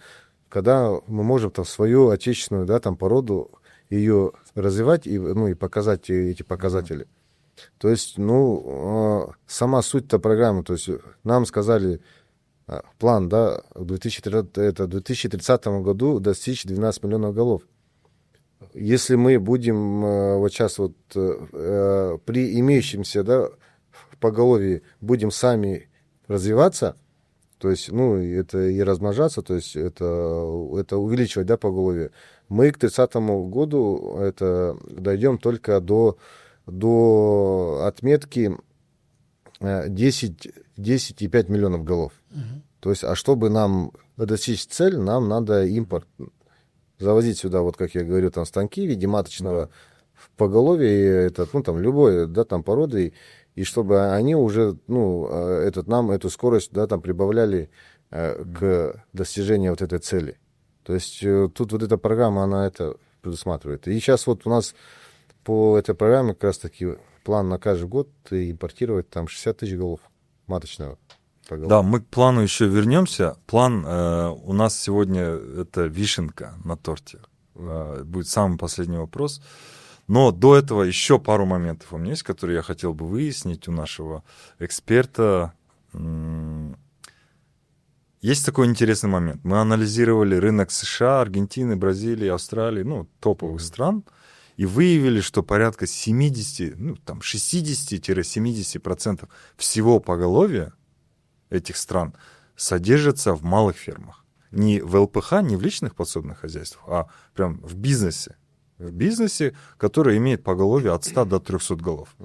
S3: когда мы можем там свою отечественную, да, там породу ее развивать и показать эти показатели. То есть, сама суть-то программы, то есть нам сказали, план, да, в 2030 году достичь 12 миллионов голов. Если мы будем сейчас при имеющемся, да, поголовье будем сами развиваться, то есть, это и размножаться, то есть это увеличивать, да, поголовье, мы к 30 году дойдем только до отметки 10,5 миллионов голов. То есть, а чтобы нам достичь цель, нам надо импорт. Завозить сюда, как я говорю, там станки в виде маточного поголовья, любой, да, там породы, и чтобы они уже, нам эту скорость, да, там прибавляли к достижению вот этой цели. То есть тут эта программа, она это предусматривает. И сейчас у нас по этой программе как раз-таки план на каждый год импортировать там 60 тысяч голов маточного поголовья.
S1: Да, мы к плану еще вернемся. План у нас сегодня это вишенка на торте. Будет самый последний вопрос. Но до этого еще пару моментов у меня есть, которые я хотел бы выяснить у нашего эксперта. Есть такой интересный момент. Мы анализировали рынок США, Аргентины, Бразилии, Австралии, ну, топовых стран, и выявили, что порядка 70, ну, там, 60-70% всего поголовья этих стран содержится в малых фермах. Не в ЛПХ, не в личных подсобных хозяйствах, а прям в бизнесе. В бизнесе, который имеет поголовье от 100 до 300 голов.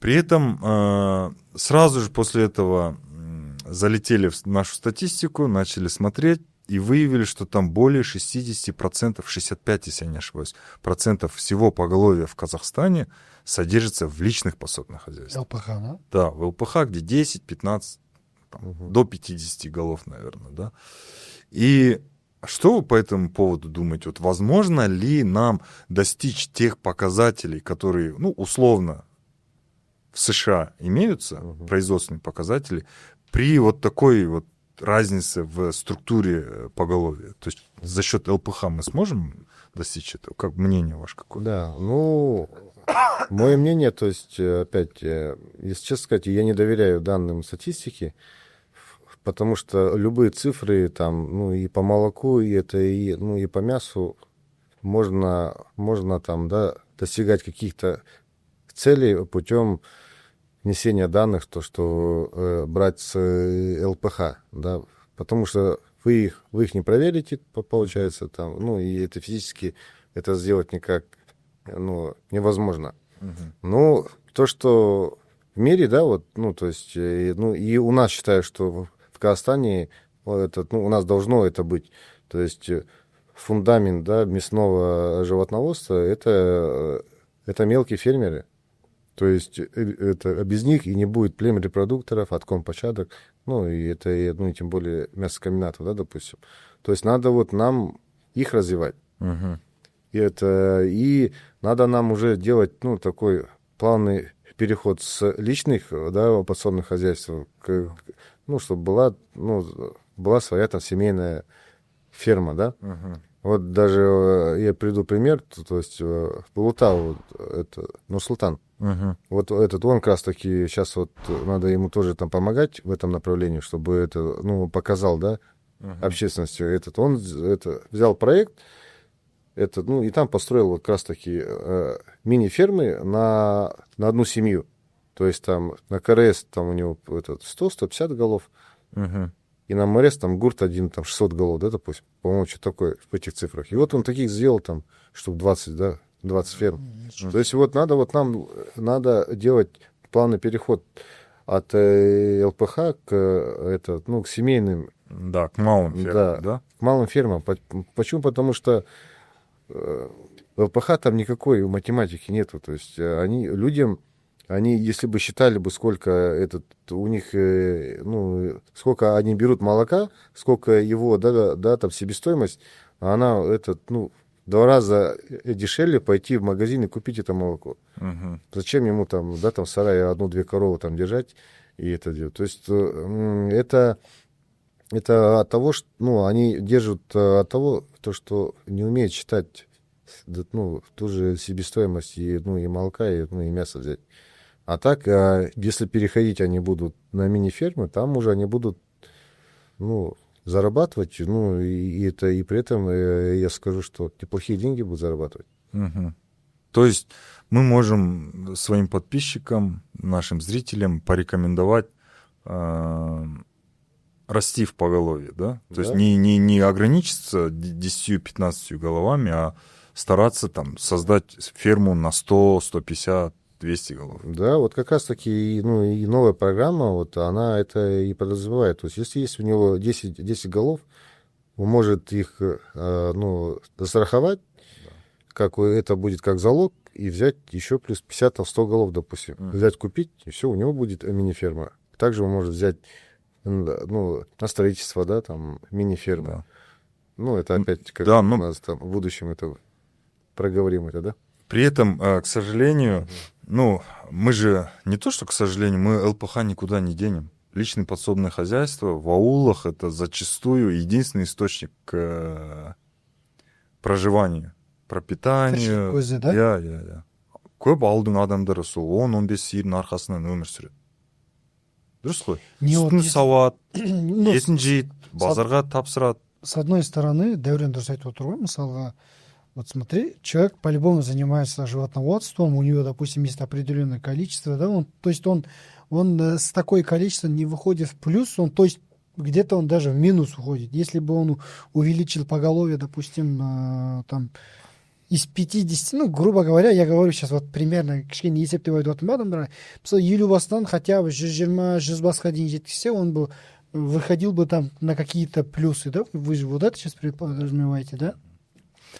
S1: При этом сразу же после этого залетели в нашу статистику, начали смотреть и выявили, что там более 60%, 65%, если я не ошибаюсь, процентов всего поголовья в Казахстане содержится в личных подсобных хозяйствах.
S2: ЛПХ, да?
S1: Да, в ЛПХ, где 10-15, до 50 голов, наверное, да. И что вы по этому поводу думаете? Вот возможно ли нам достичь тех показателей, которые, ну, условно, в США имеются, производственные показатели, при вот такой вот разнице в структуре поголовья? То есть за счет ЛПХ мы сможем достичь этого? Как мнение ваше какое?
S3: Да, ну, мое мнение, то есть, опять, если честно сказать, я не доверяю данным статистики, потому что любые цифры там, ну, и по молоку, и это, и, ну, и по мясу можно там, да, достигать каких-то целей путем внесения данных, то, что брать с ЛПХ, да, потому что вы их не проверите, получается, там, ну, и это физически это сделать никак, ну, невозможно. Ну, то, что в мире, да, вот, ну, то есть, ну, и у нас считаю, что в Казахстане это, ну, у нас должно это быть. То есть фундамент, да, мясного животноводства это мелкие фермеры. То есть это без них и не будет племен репродукторов, отком початок, ну и это, ну и тем более мясокомбинатов, да, допустим. То есть надо вот нам их развивать. И надо нам уже делать, ну, такой плавный переход с личных, да, подсобных хозяйств к, ну, чтобы была своя там семейная ферма, да. Вот даже я приведу пример, то есть Булутау, это Нур-Султан, вот этот, он как раз таки, сейчас вот надо ему тоже там помогать в этом направлении, чтобы это, ну, показал, да, общественности этот, он взял проект, ну, и там построил вот как раз таки мини-фермы на одну семью. То есть там на КРС там у него 100-150 голов, и на МРС там гурт один, там 600 голов, да, допустим. По-моему, что такое в этих цифрах. И вот он таких сделал там штук 20, да, 20 ферм. То есть вот нам надо делать плавный переход от ЛПХ к семейным.
S1: Да, к малым фермам, да?
S3: К малым фермам. Почему? Потому что в ЛПХ там никакой математики нету. То есть людям, если бы считали бы, сколько у них, ну, сколько они берут молока, сколько его, да, там себестоимость, она, ну, в 2 раза дешевле пойти в магазин и купить это молоко. Зачем ему там, да, там в сарае 1-2 коровы там держать и это делать? То есть это от того, что, ну, они держат от того, что не умеют считать, ну, ту же себестоимость и, ну, и молока, и, ну, и мясо взять. А так, если переходить они будут на мини-фермы, там уже они будут, ну, зарабатывать, ну, и при этом я скажу, что неплохие деньги будут зарабатывать.
S1: То есть мы можем своим подписчикам, нашим зрителям порекомендовать расти в поголовье, да? То есть не ограничиться 10-15 головами, а стараться там создать ферму на 100, 150, 200 голов.
S3: Да, вот как раз-таки, ну, и новая программа, вот она это и подразумевает. То есть если есть у него 10 голов, он может их, ну, застраховать, как это будет как залог, и взять еще плюс 50-100 голов, допустим. Взять, купить, и все, у него будет мини-ферма. Также он может взять, ну, на строительство, да, там, мини-ферма. Ну, это опять, как у нас там в будущем это проговорим это, да?
S1: При этом, к сожалению, ну, мы же не то, что, к сожалению, мы ЛПХ никуда не денем. Личное подсобное хозяйство в аулах — это зачастую единственный источник проживания, пропитанию.
S2: Көзі, да?
S1: Иә. Көп ауылдың адамдары сол 10-15 сиырдың арқасынан өмір сүреді. Дұрыс қой?
S2: Не вот
S1: Сүтін
S2: если-
S1: сауат,
S2: Ну,
S1: етін жейді, базарға тапсырады.
S2: с одной стороны, Дәурен дұрыс айтып отыр ғой, мысалға, вот смотри, человек по-любому занимается животноводством, у него, допустим, есть определенное количество, да, то есть он с такой количеством не выходит в плюс, то есть где-то он даже в минус уходит. Если бы он увеличил поголовье, допустим, там, из 50, ну, грубо говоря, я говорю сейчас вот примерно, кішкене есептеп айтып отырмын ба адамдарға, мысалы, 50 бастан хотя бы 120-100 басқа дейін жеткізсе, он бы выходил бы там на какие-то плюсы, да? Вы же вот это сейчас подразумеваете, да?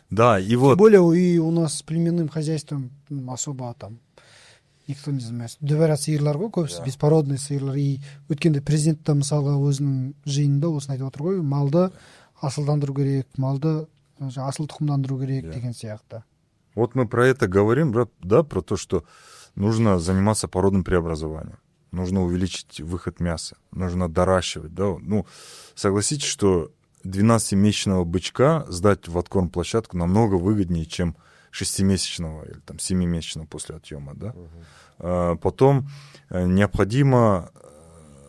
S1: Да, и
S2: Тем
S1: вот...
S2: более и у нас с племенным хозяйством особо там никто не занимается. Дәбәрәт сиырлар ғой көбісі, беспородный сиырлар. И өткенде президент та мысалға өзінің жиынында осыны айтып отыр ғой, малды асылдандыру керек, малды асыл тұқымдандыру керек деген сияқты.
S1: Вот мы про это говорим, да, про то, что нужно заниматься породным преобразованием, нужно увеличить выход мяса, нужно доращивать, да. Ну, согласитесь, что 12-месячного бычка сдать в откорм-площадку намного выгоднее, чем 6-месячного или там 7-месячного после отъема, да. Потом необходимо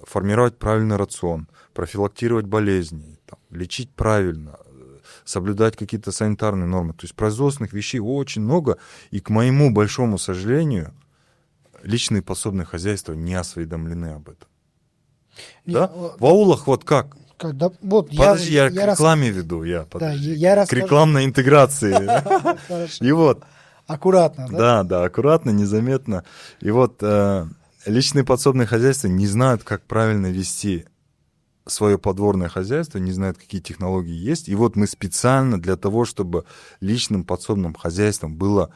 S1: формировать правильный рацион, профилактировать болезни, там, лечить правильно, соблюдать какие-то санитарные нормы. То есть производственных вещей очень много, и, к моему большому сожалению, личные подсобные хозяйства не осведомлены об этом. Да? В аулах вот как?
S2: Да, вот
S1: Подожди, я к рекламе веду.
S2: Да,
S1: подожди.
S2: я
S1: К
S2: расскажу.
S1: рекламной интеграции.
S2: Хорошо.
S1: И вот.
S2: Аккуратно, да?
S1: Да, аккуратно, незаметно. И вот личные подсобные хозяйства не знают, как правильно вести свое подворное хозяйство, не знают, какие технологии есть. И вот мы специально для того, чтобы личным подсобным хозяйствам было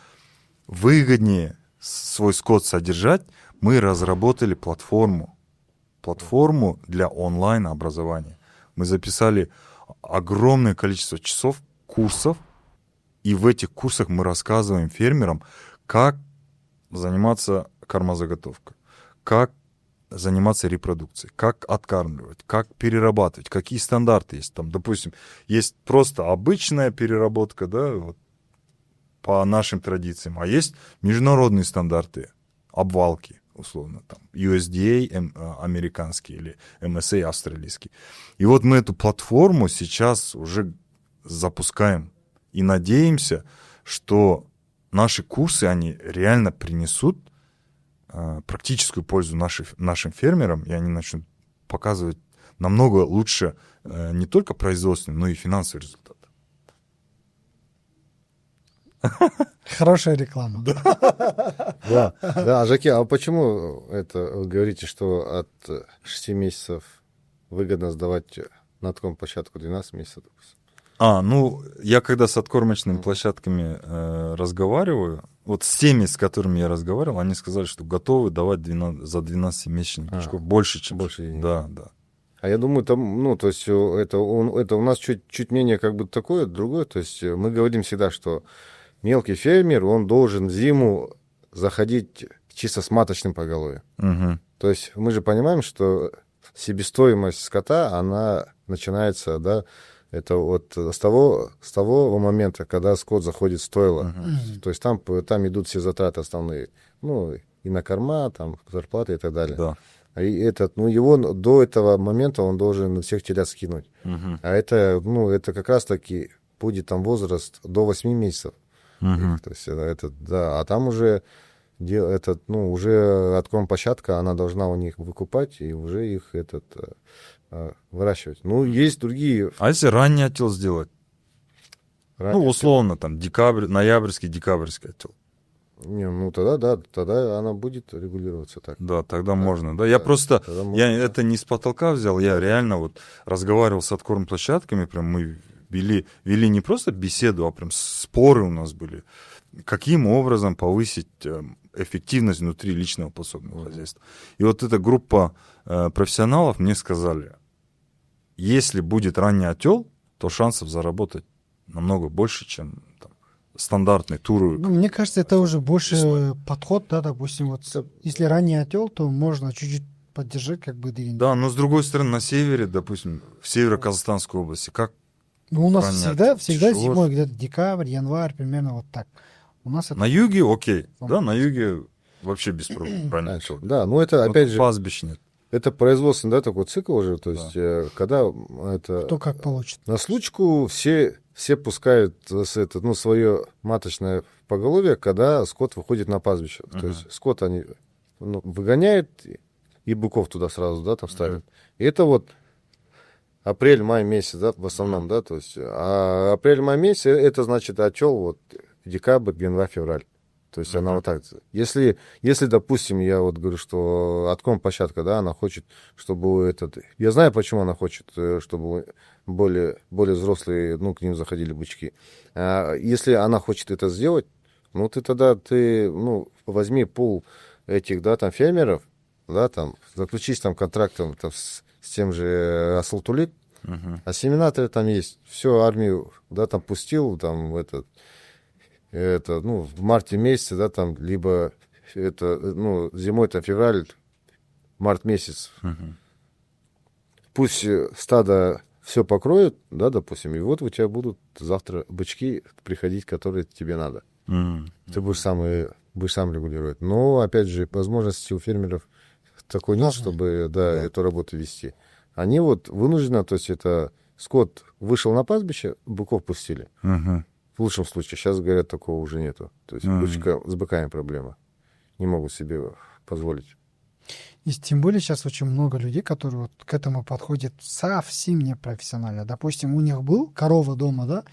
S1: выгоднее свой скот содержать, мы разработали платформу для онлайн-образования. Мы записали огромное количество часов курсов, и в этих курсах мы рассказываем фермерам, как заниматься кормозаготовкой, как заниматься репродукцией, как откармливать, как перерабатывать, какие стандарты есть. Там, допустим, есть просто обычная переработка, да, вот, по нашим традициям, а есть международные стандарты обвалки, условно, там, USDA американский или MSA австралийский. И вот мы эту платформу сейчас уже запускаем и надеемся, что наши курсы, они реально принесут практическую пользу нашим фермерам, и они начнут показывать намного лучше не только производственный, но и финансовый результат.
S2: Хорошая реклама.
S3: Да, Жаки, а почему это вы говорите, что от 6 месяцев выгодно сдавать на откорм-площадку 12 месяцев?
S1: Ну, я когда с откормочными площадками разговариваю, вот с теми, с которыми я разговаривал, они сказали, что готовы давать за 12-месячных бычков больше, чем...
S3: Больше.
S1: Да.
S3: А я думаю, там, ну, то есть это у нас чуть мнение как бы такое, другое. То есть мы говорим всегда, что мелкий фермер, он должен зиму заходить чисто с маточным поголовьем.
S1: Угу.
S3: То есть мы же понимаем, что себестоимость скота, она начинается, да, это вот с того момента, когда скот заходит в стойло. То есть там идут все затраты основные. Ну, и на корма, там, зарплаты и так далее.
S1: Да.
S3: И его до этого момента он должен всех телят скинуть.
S1: Угу.
S3: А это как раз-таки будет там возраст до 8 месяцев.
S1: Угу.
S3: То есть да, а там уже уже откорм-площадка, она должна у них выкупать и уже их выращивать. Ну, есть другие...
S1: А если ранний отел сделать?
S3: ранние
S1: условно, там, ноябрьский, декабрьский отел.
S3: Не, ну тогда она будет регулироваться так.
S1: Да, тогда можно. Да, я просто, это не с потолка взял, я реально вот разговаривал с откорм-площадками, прям мы вели не просто беседу, а прям споры у нас были. Каким образом повысить эффективность внутри личного подсобного хозяйства. И вот эта группа профессионалов мне сказали, если будет ранний отел, то шансов заработать намного больше, чем там, стандартный туры.
S2: Ну, мне кажется, это уже больше подход, да, допустим, вот если ранее отел, то можно чуть-чуть поддержать, как бы, двигатель.
S1: Да, но с другой стороны, на севере, допустим, в северо-казахстанской области, как
S2: Ну, у нас
S1: правильно
S2: всегда
S1: отел?
S2: зимой, где-то декабрь, январь, примерно вот так. У нас это...
S1: На юге окей, да, на юге вообще без проблем, правильно отел.
S3: Да, ну это,
S1: Вот
S3: опять же,
S1: пастбищ нет.
S3: это производственный, да, такой цикл уже, то есть, когда это...
S2: Кто как получит.
S3: На случку все пускают свое маточное поголовье, когда скот выходит на пастбище. То есть скот они выгоняют, и быков туда сразу, да, там ставят. И это вот апрель-май месяц, да, в основном, да, то есть, а апрель-май месяц, это значит отел вот декабрь, январь, февраль. То есть она вот так. Если, допустим, я вот говорю, что отком-площадка, да, она хочет, чтобы этот... Я знаю, почему она хочет, чтобы более взрослые, ну, к ним заходили бычки. Если она хочет это сделать, ну, ты возьми пул этих, да, там, фермеров, да, там, заключись там контрактом там, с тем же Асалтулит, а семена-то там есть. Все, армию, да, там, пустил, там, в марте месяце, да, там, либо зимой, там, февраль, март месяц. Пусть стадо все покроет, да, допустим, и вот у тебя будут завтра бычки приходить, которые тебе надо. Ты будешь сам регулировать. Но, опять же, возможности у фермеров такой нет, чтобы, эту работу вести. Они вот вынуждены, то есть это скот вышел на пастбище, быков пустили. В лучшем случае. Сейчас, говорят, такого уже нету. То есть с быками проблема. Не могут себе позволить.
S2: И тем более сейчас очень много людей, которые вот к этому подходят совсем непрофессионально. Допустим, у них был корова дома, да,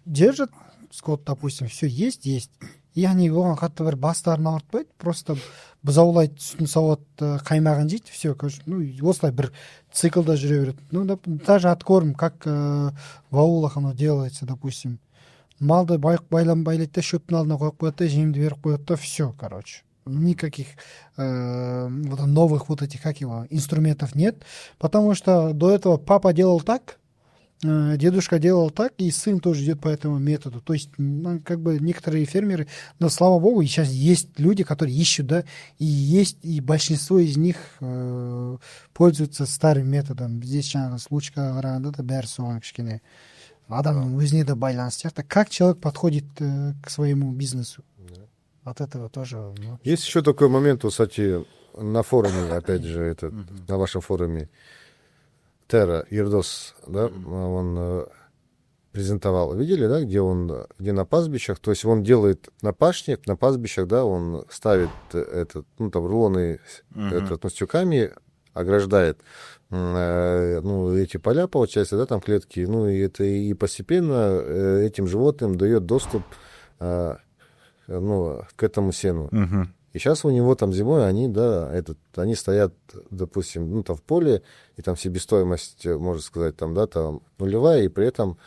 S2: держат скот, допустим, все есть. И они оған қатты бір бастарын ауыртпайды, просто бұзаулайды, сүтін сауат, қаймағын жейді, все, ну, осылай бір циклда жүре береді. Ну, даже откорм, как в аулах оно делается, допустим. Малды байлайды да, шөптің алдына қойып қояды да, жемді беріп қояды да, все, короче. Никаких новых вот этих, как его, инструментов нет, потому что до этого папа делал так, дедушка делал так, и сын тоже идет по этому методу. То есть, ну, как бы некоторые фермеры, но слава богу, и сейчас есть люди, которые ищут, да, и большинство из них пользуются старым методом. Здесь случка да, бәрі соған кішкене адамның өзіне де байланысты сияқты. Как человек подходит к своему бизнесу? От этого тоже... Ну...
S3: Есть еще такой момент, кстати, на форуме, опять же, на вашем форуме, Терра Ердос, да, он презентовал. Видели, да, где на пастбищах, то есть он делает на пашне, на пастбищах, да, он ставит рулоны с тюками, ограждает, эти поля, получается, да, там клетки, и это и постепенно этим животным дает доступ к этому сену. И сейчас у него там зимой они стоят, допустим, там в поле, и там себестоимость, можно сказать, там, да, там нулевая, и при этом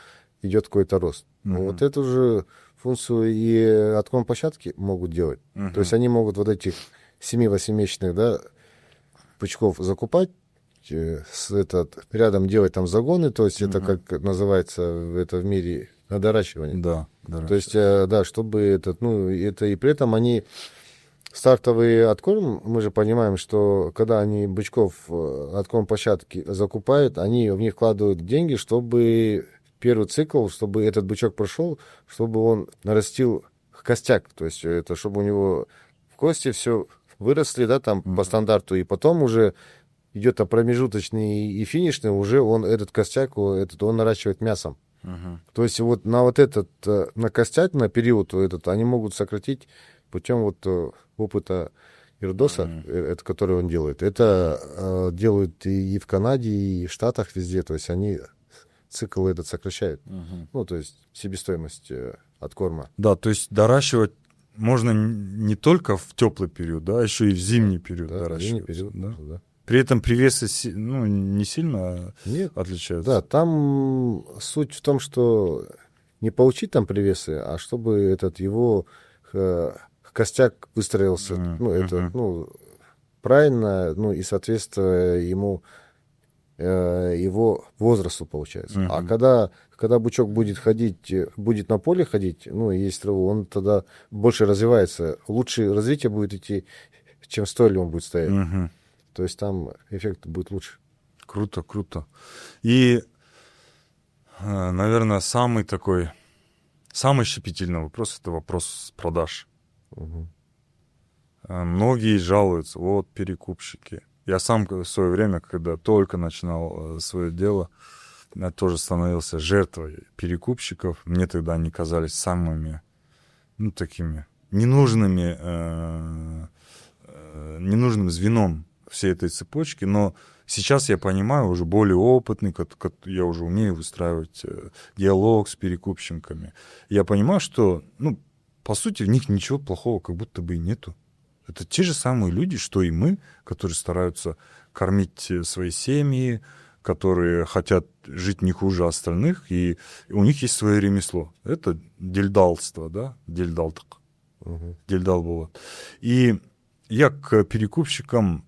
S3: идет какой-то рост. Вот эту же функцию и отком-площадки могут делать. То есть они могут вот этих 7-8-месячных, да, пучков закупать, рядом делать там загоны, то есть это как называется в мире надоращивание.
S1: Да.
S3: То есть, да, чтобы это и при этом они стартовый откорм, мы же понимаем, что когда они бычков откорм-площадки закупают, они в них вкладывают деньги, чтобы первый цикл, чтобы этот бычок прошел, чтобы он нарастил костяк, то есть это чтобы у него в кости все выросли, да, там по стандарту, и потом уже идет промежуточный и финишный, уже он этот костяк, он наращивает мясом. То есть вот на на костяк, на период они могут сократить путем опыта Ердоса, это который он делает. Это делают и в Канаде, и в Штатах везде, то есть они цикл этот сокращают. Ну, то есть себестоимость откорма.
S1: Да, то есть доращивать можно не только в теплый период, да, а еще и в зимний период доращивать.
S3: Зимний период, да.
S1: При этом привесы не сильно отличаются.
S3: Да, там суть в том, что не получить там привесы, а чтобы его костяк выстроился, правильно, и соответствуя ему его возрасту, получается.
S1: Мгм.
S3: А когда бычок будет ходить, будет на поле ходить, ну, и есть траву, он тогда больше развивается. Лучше развитие будет идти, чем в стойле он будет стоять.
S1: Мгм.
S3: То есть там эффект будет лучше.
S1: Круто, круто. И, наверное, самый щепетильный вопрос — это вопрос продаж.
S3: Мгм.
S1: Многие жалуются, вот перекупщики. Я сам в свое время, когда только начинал свое дело, я тоже становился жертвой перекупщиков. Мне тогда они казались самыми, ну, такими ненужным звеном всей этой цепочки. Но сейчас я понимаю, уже более опытный, я уже умею выстраивать диалог с перекупщиками. Я понимаю, что, ну, по сути, в них ничего плохого как будто бы и нету. Это те же самые люди, что и мы, которые стараются кормить свои семьи, которые хотят жить не хуже остальных, и у них есть свое ремесло. Это дельдалство, да, дельдалтық.
S3: Мгм.
S1: Дельдал было. И я к перекупщикам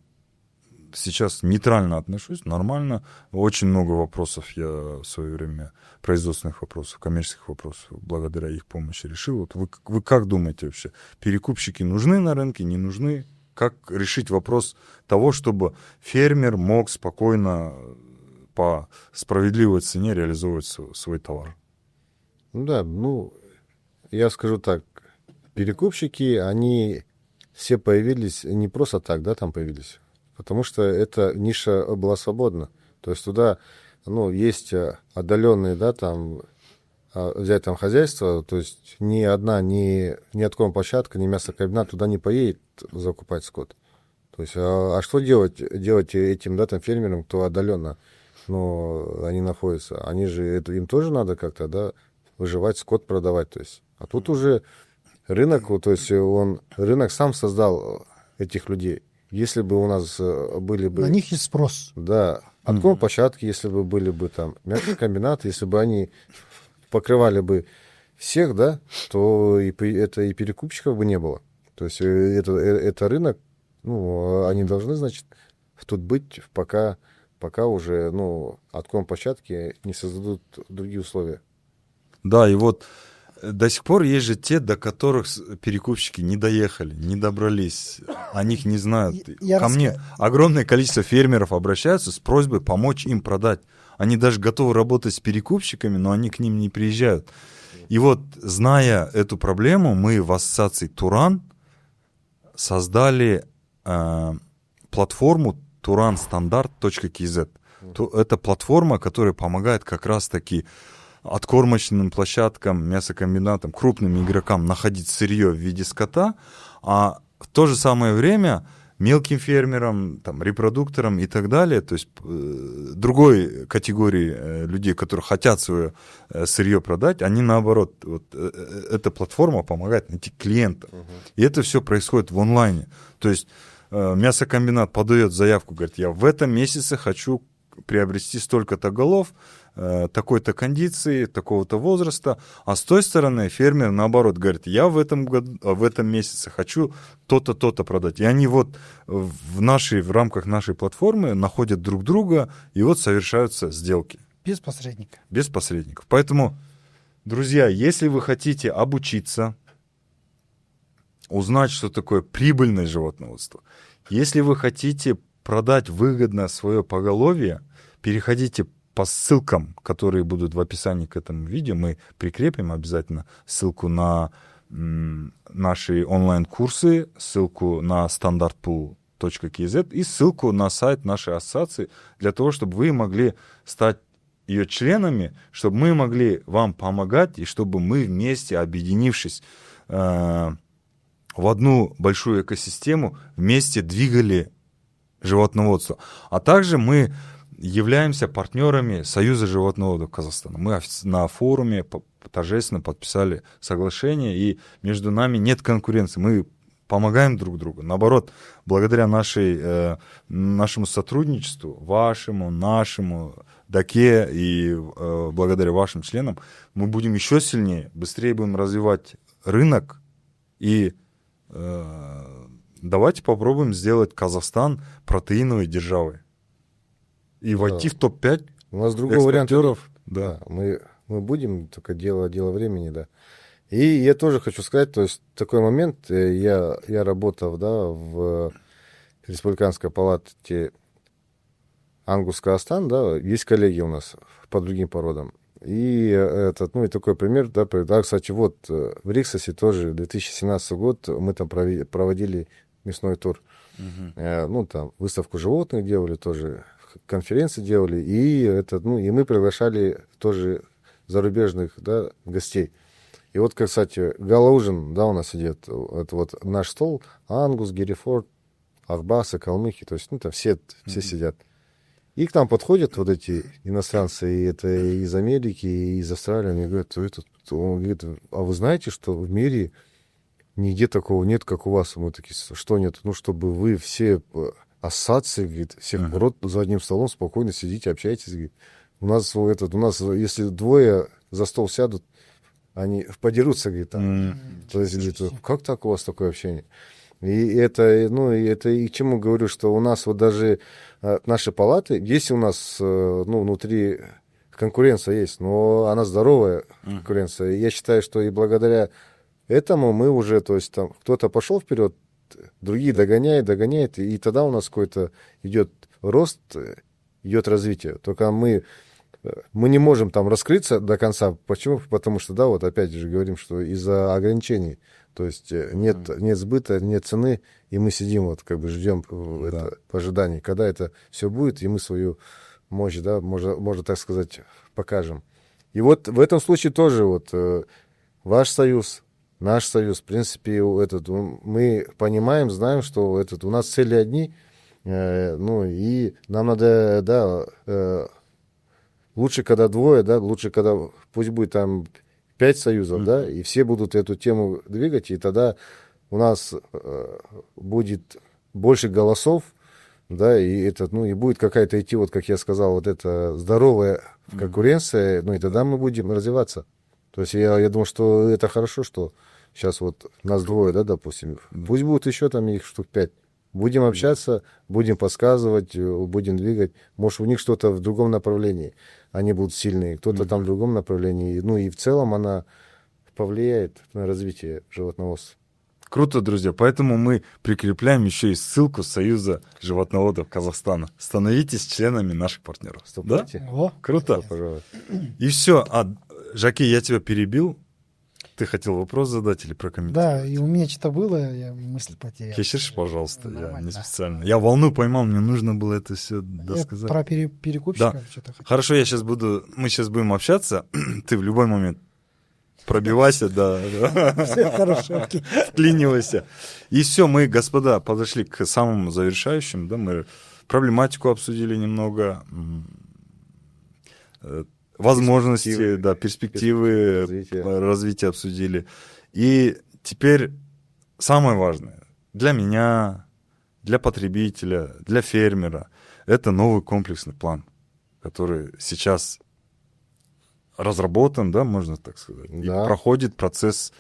S1: сейчас нейтрально отношусь, нормально. Очень много вопросов я в свое время, производственных вопросов, коммерческих вопросов, благодаря их помощи решил. Вот вы как думаете вообще, перекупщики нужны на рынке, не нужны? Как решить вопрос того, чтобы фермер мог спокойно по справедливой цене реализовывать свой товар?
S3: Ну да, ну, я скажу так, перекупщики, они все появились не просто так, да, там появились, потому что эта ниша была свободна. То есть туда, ну, есть отдаленные, да, там, взять там хозяйство, то есть ни от площадка, ни мясокомбинат туда не поедет закупать скот. То есть, а что делать этим, да, там, фермерам, кто отдаленно, ну, они находятся? Они же, им тоже надо как-то, да, выживать, скот продавать, то есть. А тут уже рынок, вот, то есть рынок сам создал этих людей. Если бы у нас были бы...
S2: На них есть спрос.
S3: Да, площадки, если бы были бы там мясокомбинаты, если бы они покрывали бы всех, да, то и перекупщиков бы не было. То есть это рынок, ну, они должны, значит, тут быть, пока уже, ну, площадки не создадут другие условия.
S1: Да, и вот до сих пор есть же те, до которых перекупщики не доехали, не добрались, о них не знают. Ко мне огромное количество фермеров обращаются с просьбой помочь им продать. Они даже готовы работать с перекупщиками, но они к ним не приезжают. И вот, зная эту проблему, мы в ассоциации Туран создали платформу turanstandard.kz. Это платформа, которая помогает как раз-таки откормочным площадкам, мясокомбинатам, крупным игрокам находить сырье в виде скота, а в то же самое время мелким фермерам, там, репродукторам и так далее, то есть другой категории людей, которые хотят свое сырье продать, они наоборот, вот, эта платформа помогает найти клиентов. И это все происходит в онлайне. То есть мясокомбинат подает заявку, говорит, я в этом месяце хочу приобрести столько-то голов, такой-то кондиции, такого-то возраста, а с той стороны фермер, наоборот, говорит, я в этом месяце хочу то-то, то-то продать. И они вот в рамках нашей платформы находят друг друга, и вот совершаются сделки.
S2: Без посредника.
S1: Без посредников. Поэтому, друзья, если вы хотите обучиться, узнать, что такое прибыльное животноводство, если вы хотите продать выгодно свое поголовье, переходите по ссылкам, которые будут в описании к этому видео. Мы прикрепим обязательно ссылку на наши онлайн-курсы, ссылку на standardpool.kz и ссылку на сайт нашей ассоциации для того, чтобы вы могли стать ее членами, чтобы мы могли вам помогать и чтобы мы вместе, объединившись в одну большую экосистему, вместе двигали животноводство. А также мы являемся партнерами Союза животноводов Казахстана. Мы на форуме торжественно подписали соглашение, и между нами нет конкуренции. Мы помогаем друг другу. Наоборот, благодаря нашему сотрудничеству, вашему, нашему, ДАКе и благодаря вашим членам, мы будем еще сильнее, быстрее будем развивать рынок, и давайте попробуем сделать Казахстан протеиновой державой. и войти в топ-5
S3: У нас другого варианта нет.
S1: экспортеров. Да.
S3: Да, мы будем, только дело времени, да. И я тоже хочу сказать, то есть такой момент, я работал, да, в Республиканской палате Ангус Казахстан, да, есть коллеги у нас по другим породам. И и такой пример, да, кстати, вот в Риксосе тоже 2017 год мы там проводили мясной тур. Там выставку животных делали тоже, конференции делали, и мы приглашали тоже зарубежных, да, гостей. И вот, кстати, гала-ужин, да, у нас идет, это вот наш стол, Ангус, Герефорд, Ахбасы, калмыки, то есть, там все сидят. И к нам подходят вот эти иностранцы, и это из Америки, и из Австралии, они говорят, он говорит, а вы знаете, что в мире нигде такого нет, как у вас? Мы такие, что нет? Чтобы вы все ассоциации, говорит, всех род за одним столом спокойно сидите, общаетесь, говорит. У нас, если двое за стол сядут, они подерутся, говорит, там. То есть, говорит, как так у вас такое общение? И это и к чему говорю, что у нас вот даже наши палаты, есть у нас, внутри конкуренция есть, но она здоровая конкуренция. И я считаю, что и благодаря этому мы уже, то есть там кто-то пошел вперед, другие догоняют, и тогда у нас какой-то идет рост, идет развитие. Только мы не можем там раскрыться до конца. Почему? Потому что, да, вот опять же говорим, что из-за ограничений, то есть нет сбыта, нет цены, и мы сидим вот как бы ждем в ожидании, когда это все будет, и мы свою мощь, да, можно так сказать, покажем. И вот в этом случае тоже вот ваш союз, наш союз, в принципе, мы понимаем, знаем, что у нас цели одни, и нам надо, да, лучше, когда двое, да, лучше, когда пусть будет там 5 союзов, да, и все будут эту тему двигать, и тогда у нас будет больше голосов, да, и и будет какая-то идти, вот как я сказал, вот эта здоровая конкуренция, и тогда мы будем развиваться. То есть я думаю, что это хорошо, что сейчас вот нас двое, да, допустим, пусть будет еще там их штук 5. Будем общаться, будем подсказывать, будем двигать. Может, у них что-то в другом направлении. Они будут сильные, кто-то там в другом направлении. И в целом она повлияет на развитие животноводства.
S1: Круто, друзья. Поэтому мы прикрепляем еще и ссылку Союза животноводов Казахстана. Становитесь членами наших партнеров. Да?
S2: О,
S1: Круто.
S3: Пожалуйста.
S1: И все. Жаки, я тебя перебил. Ты хотел вопрос задать или прокомментировать?
S2: да, и у меня что-то было, я мысль потерял.
S1: Кеширишь, пожалуйста, я
S2: Нормально,
S1: не
S2: да.
S1: специально. Я волну поймал, мне нужно было это все
S2: Я
S1: досказать.
S2: про перекупщиков что-то хотел.
S1: Хорошо, мы сейчас будем общаться. Ты в любой момент пробивайся, да,
S2: Все хорошо, окей.
S1: вклинивайся. И все, мы, господа, подошли к самому завершающему, да, мы проблематику обсудили немного, возможности, перспективы развития обсудили. И теперь самое важное для меня, для потребителя, для фермера — это новый комплексный план, который сейчас разработан, да, можно так сказать, и проходит процесс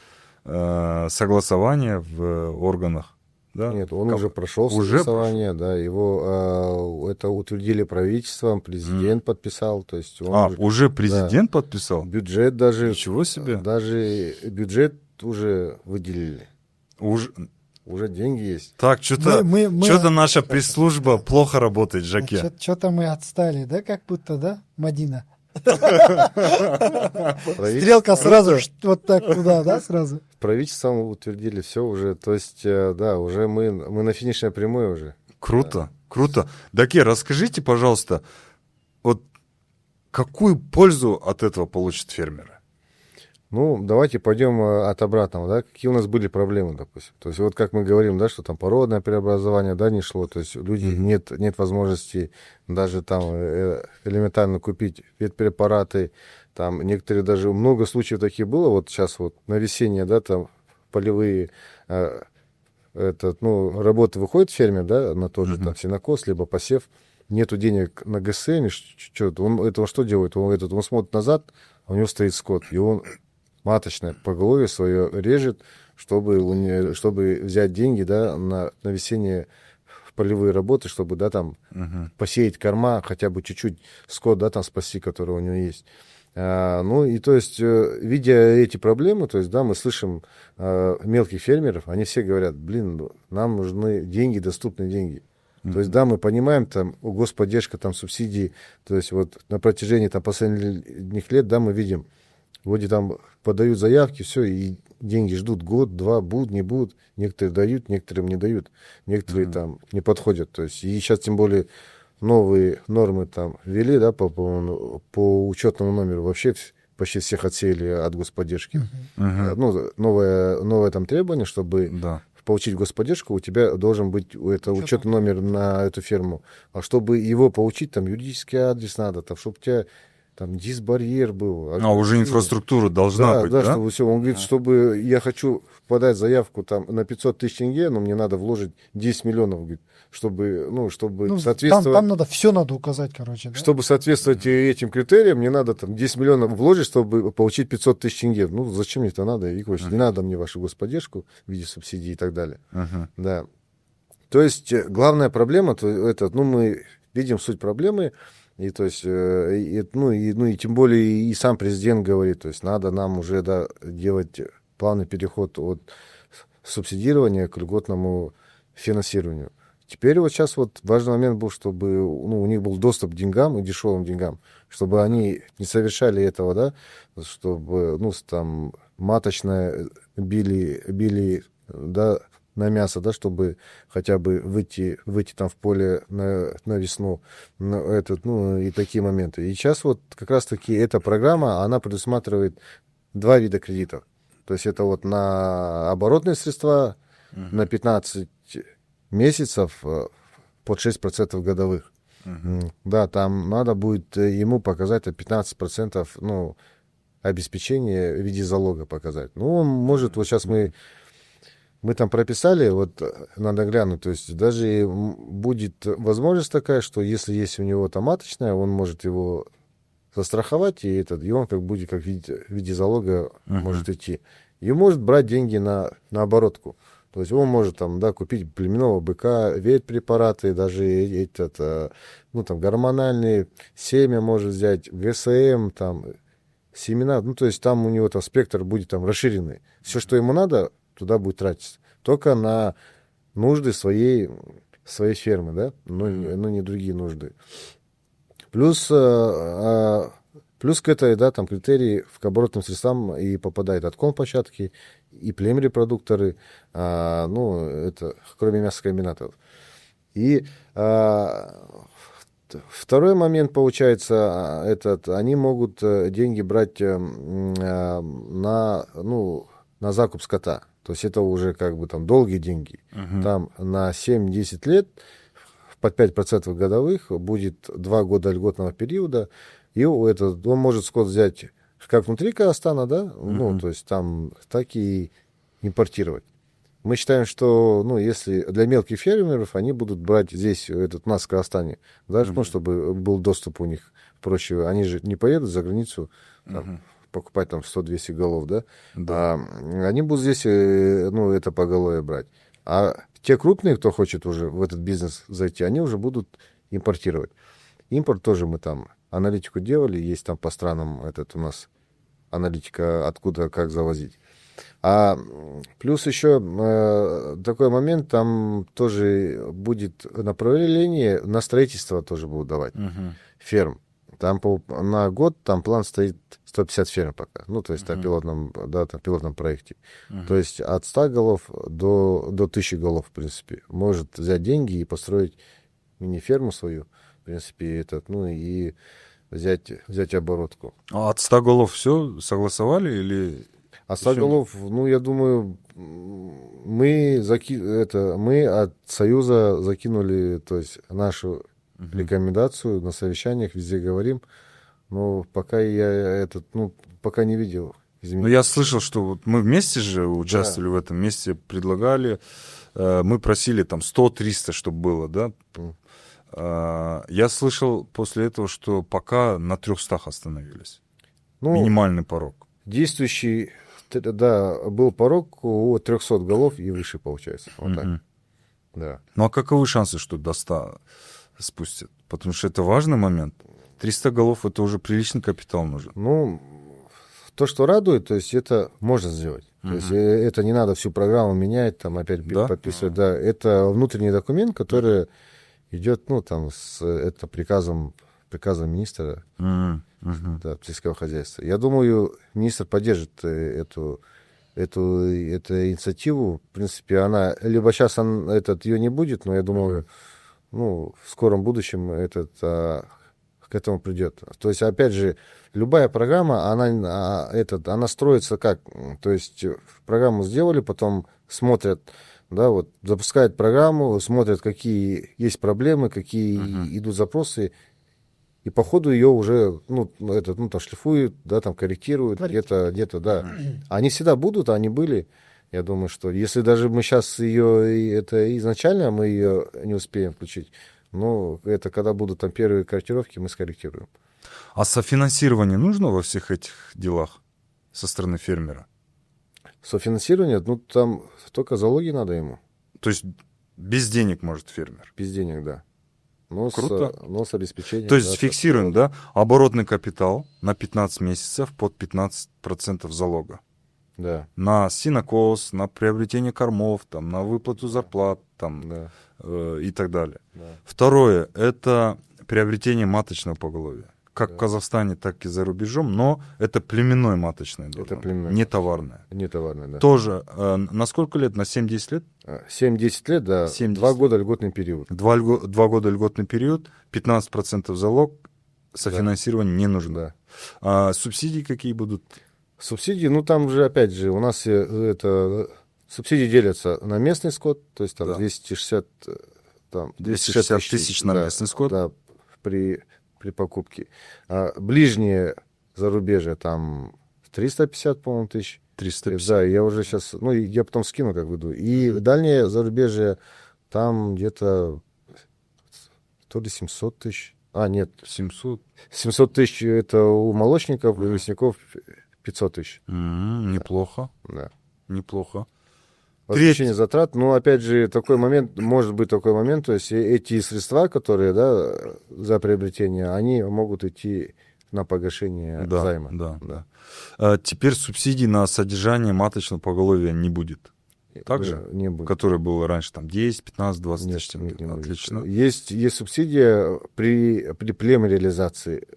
S1: согласования в органах. Да?
S3: Нет, он уже прошел согласование, да, его это утвердили правительством, президент подписал, то есть он
S1: уже президент подписал?
S3: Бюджет даже.
S1: Ничего себе.
S3: Даже бюджет уже выделили. Уже деньги есть.
S1: Так, что-то наша пресс-служба плохо работает, Жаке.
S2: Что-то мы отстали, да, как будто, да, Мадина?
S3: Правительство-
S2: Стрелка сразу вот так туда, да, сразу?
S3: Правительством утвердили все уже, то есть, да, уже мы на финишной прямой уже.
S1: Круто, круто. Даке, расскажите, пожалуйста, вот какую пользу от этого получат фермеры?
S3: Давайте пойдем от обратного, да, какие у нас были проблемы, допустим. То есть, вот как мы говорим, да, что там породное преобразование, да, не шло, то есть люди нет возможности даже там элементарно купить ветпрепараты, там некоторые даже, много случаев таких было, вот сейчас вот на весеннее, да, там полевые работы выходит фермер, да, на тот же там сенокос, либо посев, нету денег на ГСМ, он что делает? Он смотрит назад, а у него стоит скот, и он маточное поголовье свое режет, чтобы взять деньги, да, на весеннее в полевые работы, чтобы, да, там, посеять корма, хотя бы чуть-чуть скот, да, там, спасти, который у него есть. Ну, и то есть, видя эти проблемы, то есть, да, мы слышим мелких фермеров, они все говорят, блин, нам нужны деньги, доступные деньги. То есть, да, мы понимаем, там, господдержка, там, субсидии, то есть, вот на протяжении, там, последних лет, да, мы видим, вроде там подают заявки, все, и деньги ждут год, два, будут, не будут. Некоторые дают, некоторым не дают, некоторые там не подходят. То есть, и сейчас тем более новые нормы там ввели, да, по учетному номеру вообще почти всех отсеяли от господдержки. Ну, новое там требование, чтобы получить господдержку, у тебя должен быть учетный номер на эту ферму. А чтобы его получить, там юридический адрес надо, там, чтобы у тебя там дисбарьер был.
S1: Уже инфраструктура должна быть, да?
S3: Да, чтобы все. Он говорит, чтобы я хочу подать заявку там на 500 тысяч тенге, но мне надо вложить 10 миллионов, говорит, чтобы соответствовать...
S2: Там надо все надо указать, короче, да?
S3: Чтобы соответствовать этим критериям, мне надо там 10 миллионов вложить, чтобы получить 500 тысяч тенге. Ну, зачем мне это надо, Игорь? Не надо мне вашу господдержку в виде субсидий и так далее. Да. То есть, главная проблема, мы видим суть проблемы, и то есть, и тем более и сам президент говорит, то есть надо нам уже делать плавный переход от субсидирования к льготному финансированию. Теперь вот сейчас вот важный момент был, чтобы у них был доступ к деньгам и дешевым деньгам, чтобы они не совершали этого, да, чтобы там маточное били да, на мясо, да, чтобы хотя бы выйти там в поле на весну, и такие моменты. И сейчас вот как раз-таки эта программа, она предусматривает 2 вида кредитов. То есть это вот на оборотные средства на 15 месяцев под 6% годовых. Да, там надо будет ему показать 15% обеспечения в виде залога показать. Он может, вот сейчас мы там прописали, вот надо глянуть, то есть даже будет возможность такая, что если есть у него там маточная, он может его застраховать, и он будет как в виде залога может идти. И может брать деньги на оборотку. То есть он может там, да, купить племенного быка, ветпрепараты, даже гормональные, семя может взять, ГСМ, там, семена, то есть там у него там спектр будет там расширенный. Все, что ему надо, туда будет тратиться. Только на нужды своей фермы, да, но не другие нужды. Плюс к этой, да, там критерии к оборотным средствам и попадает откон площадки, и племрепродукторы, это кроме мясокомбинатов. И второй момент, получается, они могут деньги брать на закуп скота. То есть это уже как бы там долгие деньги. Там на 7-10 лет под 5% годовых будет 2 года льготного периода, и он может скот взять как внутри Казахстана, да, то есть там так и импортировать. Мы считаем, что, если для мелких фермеров, они будут брать здесь, у нас в Казахстане, да, чтобы был доступ у них проще. Они же не поедут за границу покупать там 100-200 голов, да? Они будут здесь, это поголовье брать. А те крупные, кто хочет уже в этот бизнес зайти, они уже будут импортировать. Импорт тоже мы там аналитику делали, есть там по странам у нас аналитика, откуда, как завозить. А плюс еще такой момент, там тоже будет направление, на строительство тоже будут давать ферм. Там на год там план стоит 150 ферм пока. То есть на пилотном проекте. То есть от 100 голов до 1000 голов, в принципе. Может взять деньги и построить мини-ферму свою, в принципе, и взять оборотку.
S1: А от 100 голов все согласовали или...
S3: От 100 голов, я думаю, мы от Союза закинули, то есть нашу рекомендацию на совещаниях, везде говорим, но пока я пока не видел изменений.
S1: Я слышал, что вот мы вместе же участвовали в этом, вместе предлагали, мы просили там 100-300, чтобы было, да? Я слышал после этого, что пока на 300 остановились. Минимальный порог.
S3: Действующий, да, был порог от 300 голов и выше, получается. Вот так. Да.
S1: Ну а каковы шансы, что до 100 спустят? Потому что это важный момент. 300 голов — это уже приличный капитал нужен.
S3: Ну, то, что радует, то есть это можно сделать. То есть это не надо всю программу менять, там опять
S1: Да?
S3: подписывать. Да, это внутренний документ, который идет, ну, там, это приказом министра да, сельского хозяйства. Я думаю, министр поддержит эту инициативу. В принципе, она либо сейчас ее не будет, но я думаю, ну, в скором будущем к этому придет. То есть, опять же, любая программа, она строится как? То есть, программу сделали, потом смотрят, да, вот, запускают программу, смотрят, какие есть проблемы, какие идут запросы, и по ходу ее уже, там шлифуют, да, там корректируют, где-то, да. Они всегда будут, они были. Я думаю, что если даже мы сейчас изначально мы ее не успеем включить, но это когда будут там первые корректировки, мы скорректируем.
S1: А софинансирование нужно во всех этих делах со стороны фермера?
S3: Софинансирование, ну, там только залоги надо ему.
S1: То есть без денег может фермер?
S3: Без денег, да. Но
S1: Круто.
S3: с обеспечением.
S1: То есть
S3: да,
S1: фиксируем, да, оборотный капитал на 15 месяцев под 15% залога.
S3: Да,
S1: На сенокос, на приобретение кормов, там, на выплату зарплат там,
S3: да,
S1: и так далее.
S3: да.
S1: Второе — это приобретение маточного поголовья. Как
S3: Да.
S1: в Казахстане, так и за рубежом, но это племенное маточное должно быть,
S3: племенное.
S1: не товарное.
S3: Не товарный, да.
S1: Тоже на сколько лет? На 7-10 лет?
S3: 7-10 лет, да.
S1: 7-10
S3: 2 года льготный период.
S1: 2 года льготный период, 15% залог, софинансирование не нужно.
S3: Да.
S1: А субсидии какие будут?
S3: Субсидии, ну там же, опять же, у нас субсидии делятся на местный скот, то есть там
S1: Да.
S3: 260
S1: тысяч на
S3: да,
S1: местный скот.
S3: Да, при покупке. А ближние зарубежья там 350, по-моему, тысяч.
S1: 350.
S3: Да, я уже сейчас, ну, я потом скину, как выйду. И дальнее зарубежье там где-то то ли 700 тысяч. А, нет,
S1: 700.
S3: 700 тысяч это у молочников, у мясников 500 тысяч.
S1: Неплохо,
S3: Да.
S1: неплохо.
S3: Возмещение затрат. Но, опять же, может быть такой момент, то есть эти средства, которые, да, за приобретение, они могут идти на погашение
S1: Да,
S3: займа.
S1: да. А теперь субсидий на содержание маточного поголовья не будет. Так же?
S3: Не будет.
S1: Который был раньше, там, 10, 15, 20
S3: Нет,
S1: тысяч.
S3: нет, не будет.
S1: Отлично.
S3: Есть субсидия при племреализации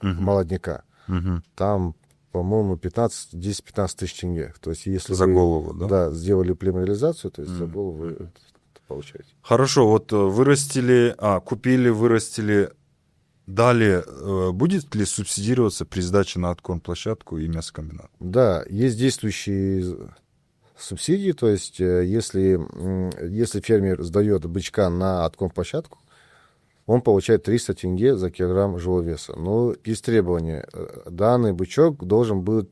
S3: молодняка.
S1: Мгм.
S3: Там, по-моему, 10-15 тысяч тенге. То есть, если
S1: За
S3: вы,
S1: голову, да?
S3: Да, сделали племреализацию, то есть за голову вы это получаете.
S1: Хорошо, вот купили, вырастили. Далее будет ли субсидироваться при сдаче на откорм-площадку и мясокомбинат?
S3: Да, есть действующие субсидии, то есть если фермер сдает бычка на откорм-площадку, он получает 300 тенге за килограмм живого веса. Но есть требования. Данный бычок должен быть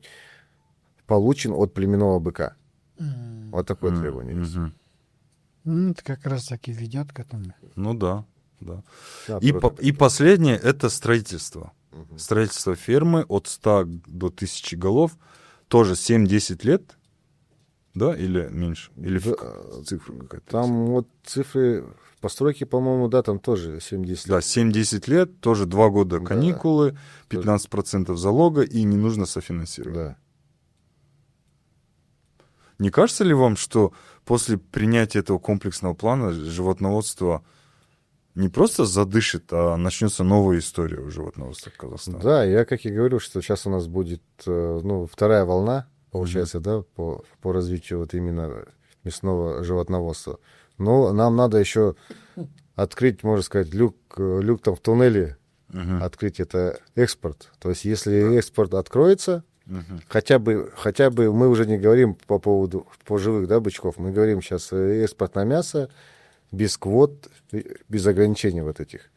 S3: получен от племенного быка. Вот такое требование есть.
S1: Мгм.
S2: Ну, это как раз таки ведет к этому.
S1: Ну да.
S3: Да,
S1: И
S3: круто.
S1: последнее — это строительство. Строительство фермы от 100 до 1000 голов. Тоже 7-10 лет, да, или меньше? Или цифра какая-то?
S3: Там вот цифры постройки, по-моему, да, там тоже 7-10
S1: Да,
S3: лет.
S1: 7-10 лет, тоже 2 года
S3: Да.
S1: каникулы, 15% залога, и не нужно софинансировать.
S3: Да.
S1: Не кажется ли вам, что после принятия этого комплексного плана животноводство не просто задышит, а начнется новая история у животноводства в Казахстане?
S3: Да, я как и говорю, что сейчас у нас будет вторая волна, получается, да, по развитию вот именно мясного животноводства. Но нам надо еще открыть, можно сказать, люк там в туннеле, открыть это экспорт. То есть если экспорт откроется, хотя бы мы уже не говорим по живых, да, бычков, мы говорим сейчас экспорт на мясо, без квот, без ограничений вот этих.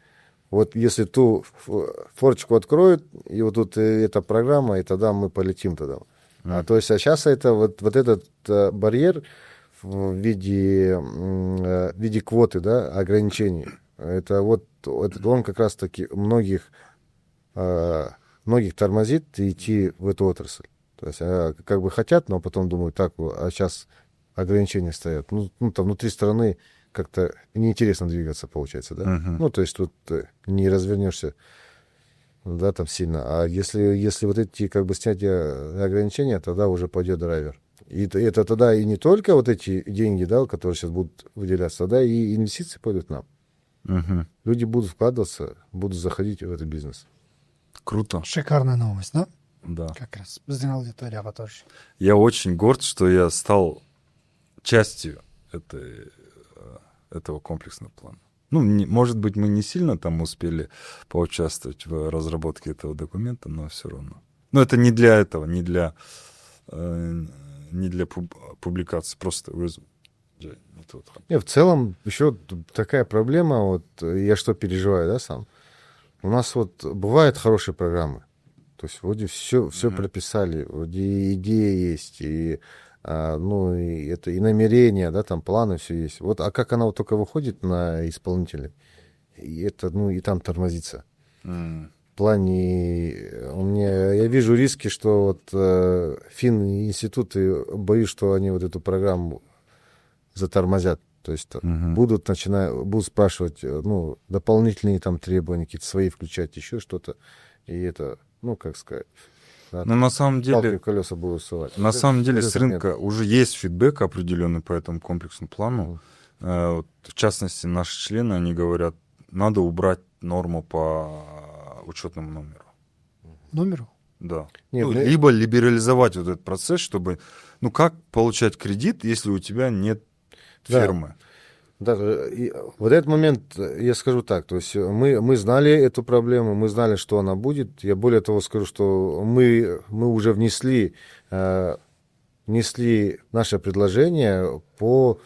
S3: Вот если ту форочку откроют, и вот тут эта программа, и тогда мы полетим туда. То есть сейчас это вот этот барьер в виде квоты, да, ограничений, это он как раз-таки многих тормозит идти в эту отрасль. То есть как бы хотят, но потом думают, так, а сейчас ограничения стоят. Ну там внутри страны как-то неинтересно двигаться, получается, да?
S1: Мгм.
S3: Ну, то есть тут не развернешься, да, там сильно. А если вот эти, как бы, снять ограничения, тогда уже пойдет драйвер. И это тогда и не только вот эти деньги, да, которые сейчас будут выделяться, тогда и инвестиции пойдут нам.
S1: Мгм.
S3: Люди будут вкладываться, будут заходить в этот бизнес.
S1: Круто,
S2: Шикарная новость, да?
S1: да.
S2: Как раз. Біздің аудиторияға тоже.
S1: Я очень горд, что я стал частью этого комплексного плана. Ну, может быть, мы не сильно там успели поучаствовать в разработке этого документа, но все равно. Но это не для этого, не для публикации, просто
S3: Не, в целом, еще такая проблема, вот я что переживаю, да, сам. У нас вот бывают хорошие программы. То есть вроде все прописали, вроде и идея есть, и, ну, и это и намерения, да, там планы, все есть. Вот, а как она вот только выходит на исполнителей, и это, ну, и там тормозится. В плане, я вижу риски, что вот фининституты, боюсь, что они вот эту программу затормозят. То есть будут спрашивать, ну, дополнительные там требования, какие-то свои включать, еще что-то. И это, ну, как сказать, да,
S1: Но на самом
S3: палки
S1: деле,
S3: в колеса будут ссылать.
S1: на самом деле
S3: Вот
S1: с
S3: это
S1: рынка уже есть фидбэк определенный по этому комплексному плану. Вот, в частности, наши члены, они говорят, надо убрать норму по учетному номеру.
S2: Номеру?
S1: Да.
S3: Нет,
S1: Ну,
S3: ну,
S1: либо либерализовать вот этот процесс, чтобы... Ну, как получать кредит, если у тебя нет
S3: Да.
S1: фирмы?
S3: Да, и вот этот момент, я скажу так, то есть мы знали эту проблему, мы знали, что она будет. Я более того скажу, что мы уже внесли наше предложение по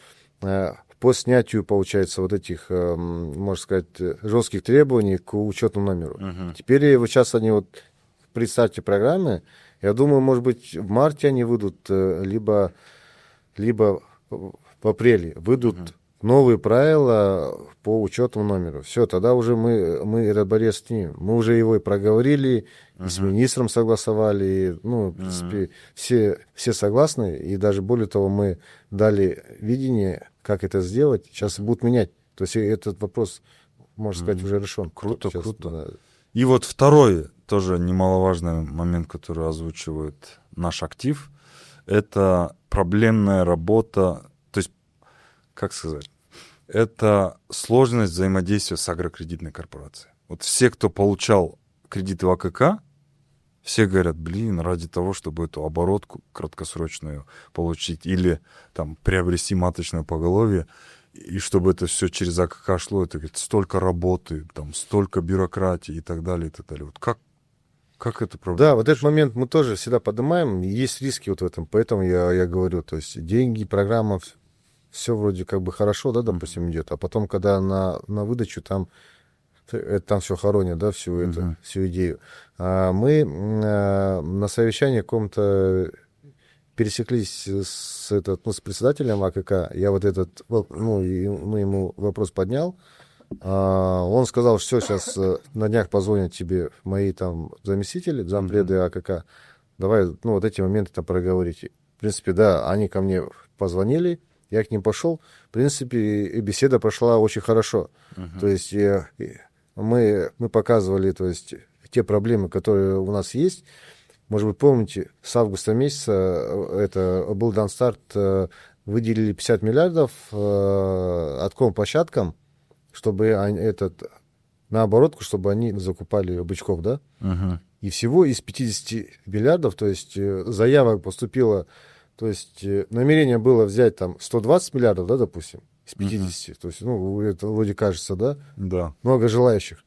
S3: снятию, получается, вот этих, можно сказать, жестких требований к учетному номеру. Теперь вот сейчас они вот при старте программы, я думаю, может быть, в марте они выйдут, либо в апреле выйдут новые правила по учетному номеру. Все, тогда уже мы этот барьер снимем. Мы уже его и проговорили, и с министром согласовали, и, ну, в принципе, все согласны, и даже более того, мы дали видение, как это сделать. Сейчас будут менять. То есть этот вопрос, можно сказать, уже решен.
S1: Круто,
S3: Сейчас,
S1: круто.
S3: да.
S1: И вот второй тоже немаловажный момент, который озвучивает наш актив, это проблемная работа, то есть, как сказать, это сложность взаимодействия с агрокредитной корпорацией. Вот все, кто получал кредиты в АКК, все говорят, блин, ради того, чтобы эту оборотку краткосрочную получить или там приобрести маточное поголовье, и чтобы это все через АКК шло, это говорит, столько работы, там, столько бюрократии и так далее, и так далее. Вот как это проблема?
S3: Да, вот этот момент мы тоже всегда поднимаем. Есть риски вот в этом, поэтому я говорю, то есть деньги, программа, все вроде как бы хорошо, да, допустим, идет, а потом, когда на выдачу там все хоронят, да, всю идею. А мы на совещании каком-то пересеклись с председателем АКК. Я вот ему вопрос поднял. Он сказал, что сейчас на днях позвонят тебе мои там заместители, зампреды АКК. Давай, ну, вот эти моменты там проговорите. В принципе, да, они ко мне позвонили, я к ним пошел. В принципе, и беседа прошла очень хорошо. То есть мы показывали, то есть, те проблемы, которые у нас есть. Может быть, помните, с августа месяца это был дан старт, выделили 50 миллиардов отком-площадкам, чтобы на оборотку, чтобы они закупали бычков, да? И всего из 50 миллиардов, то есть заявок поступило, то есть намерение было взять там 120 миллиардов, да, допустим, из 50. То есть, ну, это вроде кажется, да?
S1: Да.
S3: Много желающих.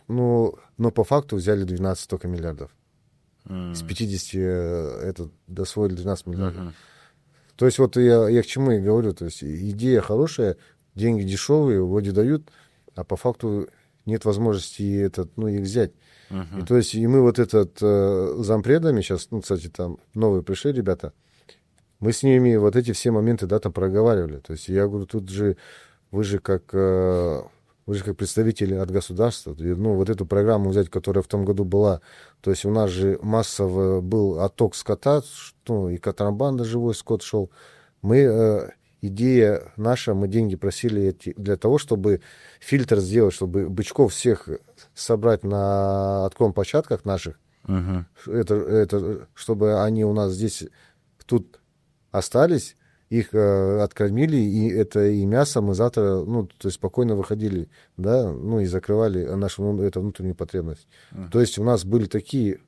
S3: Но по факту взяли 12 только миллиардов. Из 50 досвоили 12 миллиардов. То есть вот я к чему и говорю, то есть идея хорошая, деньги дешевые, вроде дают, а по факту нет возможности их взять. И то есть и мы вот зампредами сейчас, ну, кстати, там новые пришли ребята, мы с ними вот эти все моменты, да, там проговаривали. То есть я говорю, тут же вы же как представители от государства, ну, вот эту программу взять, которая в том году была, то есть у нас же массово был отток скота, ну, и контрабанда, живой скот шел. Мы идея наша, мы деньги просили эти для того, чтобы фильтр сделать, чтобы бычков всех собрать на отком-площадках наших,
S1: Мгм.
S3: чтобы они у нас здесь, тут остались, их откормили, и это и мясо мы завтра, ну, то есть спокойно выходили, да, ну, и закрывали нашу эту внутреннюю потребность. То есть у нас были такие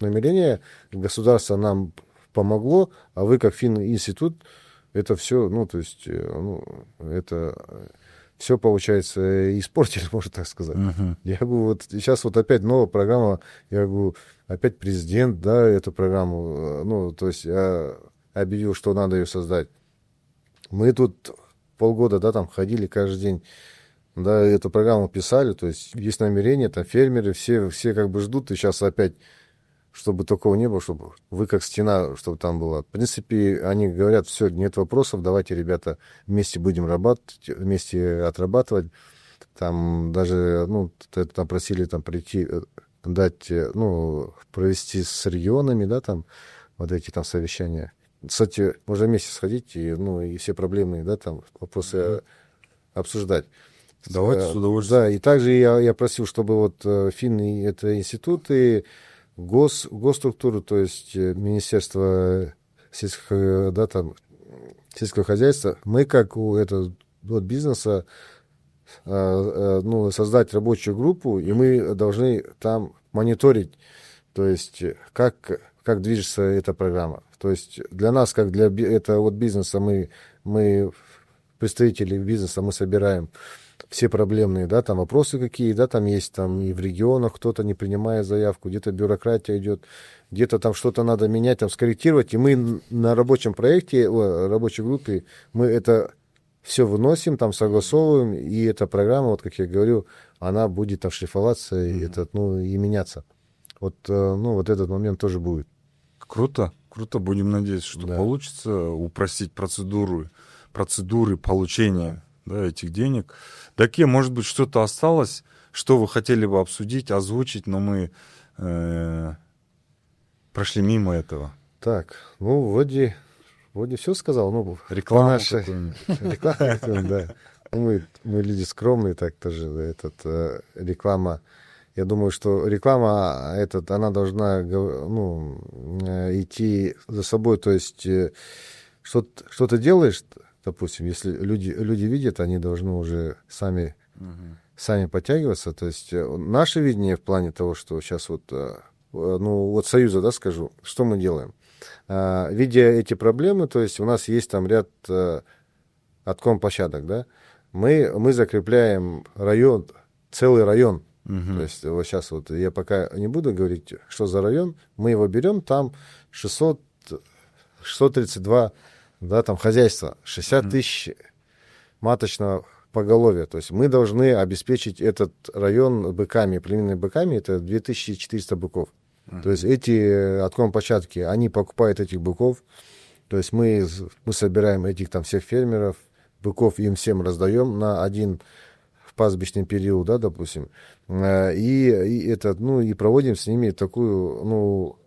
S3: намерения, государство нам помогло, а вы, как Фининститут, это все, ну, то есть, ну, это все, получается, испортили, можно так сказать.
S1: Мгм.
S3: Я говорю, вот сейчас вот опять новая программа, я говорю, опять президент, да, эту программу, ну, то есть объявил, что надо ее создать. Мы тут полгода, да, там ходили каждый день, да, эту программу писали, то есть есть намерение, там фермеры, все как бы ждут, и сейчас опять, чтобы такого не было, чтобы вы как стена, чтобы там было. В принципе, они говорят, все, нет вопросов, давайте, ребята, вместе будем работать, вместе отрабатывать. Там даже, ну, там просили там прийти, дать, ну, провести с регионами, да, там, вот эти там совещания. Кстати, можно вместе сходить и, ну, и все проблемные, да, там, вопросы обсуждать.
S1: Давайте с удовольствием.
S3: Да, и также я просил, чтобы вот финны, это институты, госструктуры, то есть Министерство сельского, да, там, сельского хозяйства, мы как у этого вот бизнеса, ну, создать рабочую группу, и мы должны там мониторить, то есть как движется эта программа. То есть для нас, как для этого вот бизнеса, мы представители бизнеса, мы собираем все проблемные, да, там вопросы какие, да, там есть там и в регионах кто-то не принимает заявку, где-то бюрократия идет, где-то там что-то надо менять, там скорректировать, и мы на рабочем проекте, рабочей группе, мы это все выносим, там согласовываем, и эта программа, вот как я говорю, она будет там шлифоваться, и, ну, и меняться. Вот, ну, вот этот момент тоже будет.
S1: Круто, круто. Будем надеяться, что
S3: Да.
S1: получится упростить процедуры получения, да, этих денег. Такие, может быть, что-то осталось, что вы хотели бы обсудить, озвучить, но мы прошли мимо этого.
S3: Так, ну, вроде все сказал. Ну,
S1: Рекламу
S3: наша-
S1: какую-нибудь.
S3: Реклама, да. Ну, мы люди скромные, так тоже, реклама. Я думаю, что реклама, она должна, ну, идти за собой, то есть что ты делаешь, допустим, если люди видят, они должны уже сами подтягиваться. То есть наше видение в плане того, что сейчас вот, ну, вот Союза, да, скажу, что мы делаем? Видя эти проблемы, то есть у нас есть там ряд отком-площадок, да, мы закрепляем район, целый район. То есть вот сейчас вот я пока не буду говорить, что за район, мы его берем, там 632, да, там хозяйства, 60 тысяч маточного поголовья. То есть мы должны обеспечить этот район быками, племенными быками, это 2400 быков. То есть эти отком-площадки, они покупают этих быков, то есть мы собираем этих там всех фермеров, быков им всем раздаем на один пастбищный период, да, допустим, и проводим с ними такую, ну,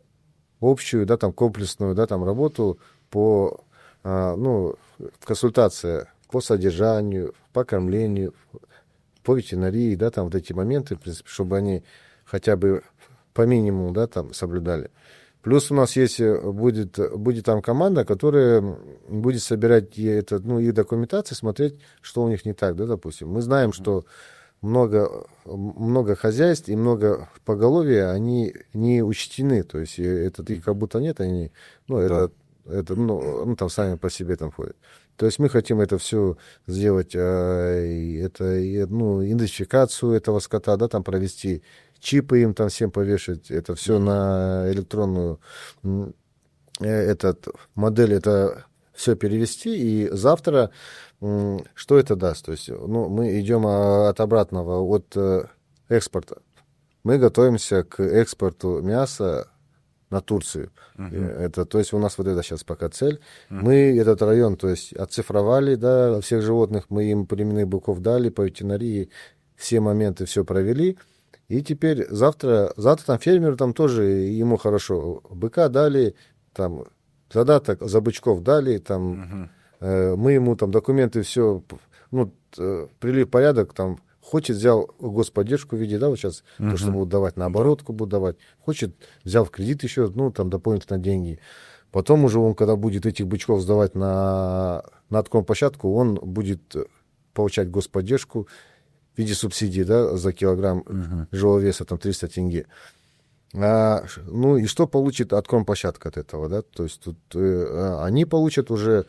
S3: общую, да, там, комплексную, да, там, работу по, ну, консультация по содержанию, по кормлению, по ветеринарии, да, там, вот эти моменты, в принципе, чтобы они хотя бы по минимуму, да, там, соблюдали. Плюс у нас будет там команда, которая будет собирать их документацию, смотреть, что у них не так, да, допустим. Мы знаем, что много хозяйств и много поголовья, они не учтены, то есть их как будто нет, они, ну, ну, там сами по себе там ходят. То есть мы хотим это все сделать, идентификацию этого скота, да, там провести, чипы им там всем повешать, это все на электронную модель, это все перевести, и завтра что это даст? То есть, ну, мы идем от обратного, от экспорта. Мы готовимся к экспорту мяса на Турцию. То есть у нас вот это сейчас пока цель. Мы этот район, то есть, оцифровали, да, всех животных, мы им племенных быков дали, по ветеринарии все моменты все провели. И теперь завтра там фермеру там тоже ему хорошо. Быка дали, там задаток за бычков дали, там Мы ему там документы все, ну, привели в порядок, там, хочет, взял господдержку в виде, да, вот сейчас, то, что будут давать, на оборотку будут давать, хочет, взял в кредит еще, ну, там, дополнительно деньги. Потом уже он, когда будет этих бычков сдавать на отком-площадку, он будет получать господдержку в виде субсидии, да, за килограмм живого веса, там, 300 тенге. Ну, и что получит отком-площадка от этого, да? То есть тут они получат уже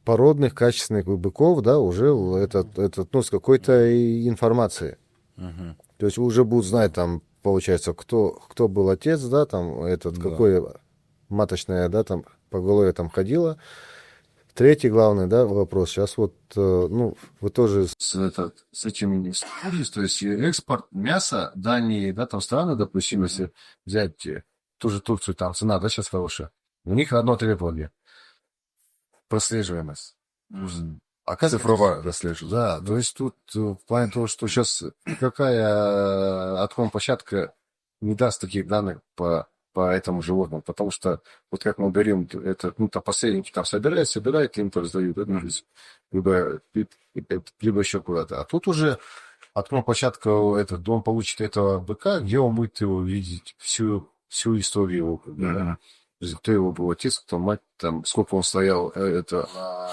S3: породных, качественных быков, да, уже этот, ну, с какой-то информацией. То есть уже будут знать, там, получается, кто был отец, да, там, какое маточное, да, там, поголовье там ходило. Третий главный, да, вопрос. Сейчас вот, ну, вы тоже с этим столкнулись, то есть экспорт мяса Дании, да, там страны, допустим, если взять ту же Турцию, там цена, да, сейчас хорошая. У них одно требование. Прослеживаемость.
S5: Цифровая дослеживаемость.
S3: Да, то есть тут в плане того, что сейчас какая отком-площадка не даст таких данных по этому животному, потому что вот как мы берем это, ну, там посредники там собирают, им раздают, да, либо еще куда-то. А тут уже отком-площадка, он получит этого быка, где он будет его видеть всю историю его, да. Кто его был отец, кто мать, там, сколько он стоял, это на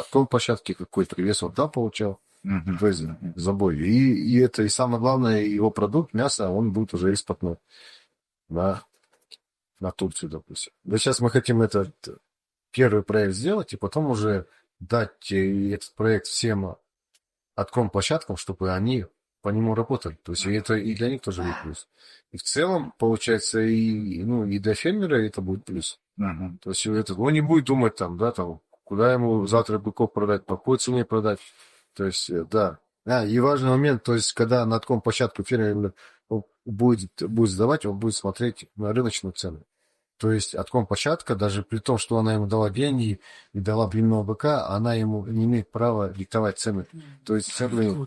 S3: отком-площадке, какой привес он там получал, в забое. И это, и самое главное, его продукт, мясо, он будет уже экспортный на Турцию, допустим. Да сейчас мы хотим этот первый проект сделать, и потом уже дать этот проект всем отком-площадкам, чтобы они по нему работали. То есть это и для них тоже будет плюс. И в целом, получается, и для фермера это будет плюс. То есть он не будет думать там, да, там, куда ему завтра быков продать, по какой цене продать. То есть, да. И важный момент, то есть, когда на отком-площадку фермер будет сдавать, он будет смотреть на рыночную цену. То есть отком-площадка, даже при том, что она ему дала деньги и дала блинного быка, она ему не имеет права диктовать цены. То есть цены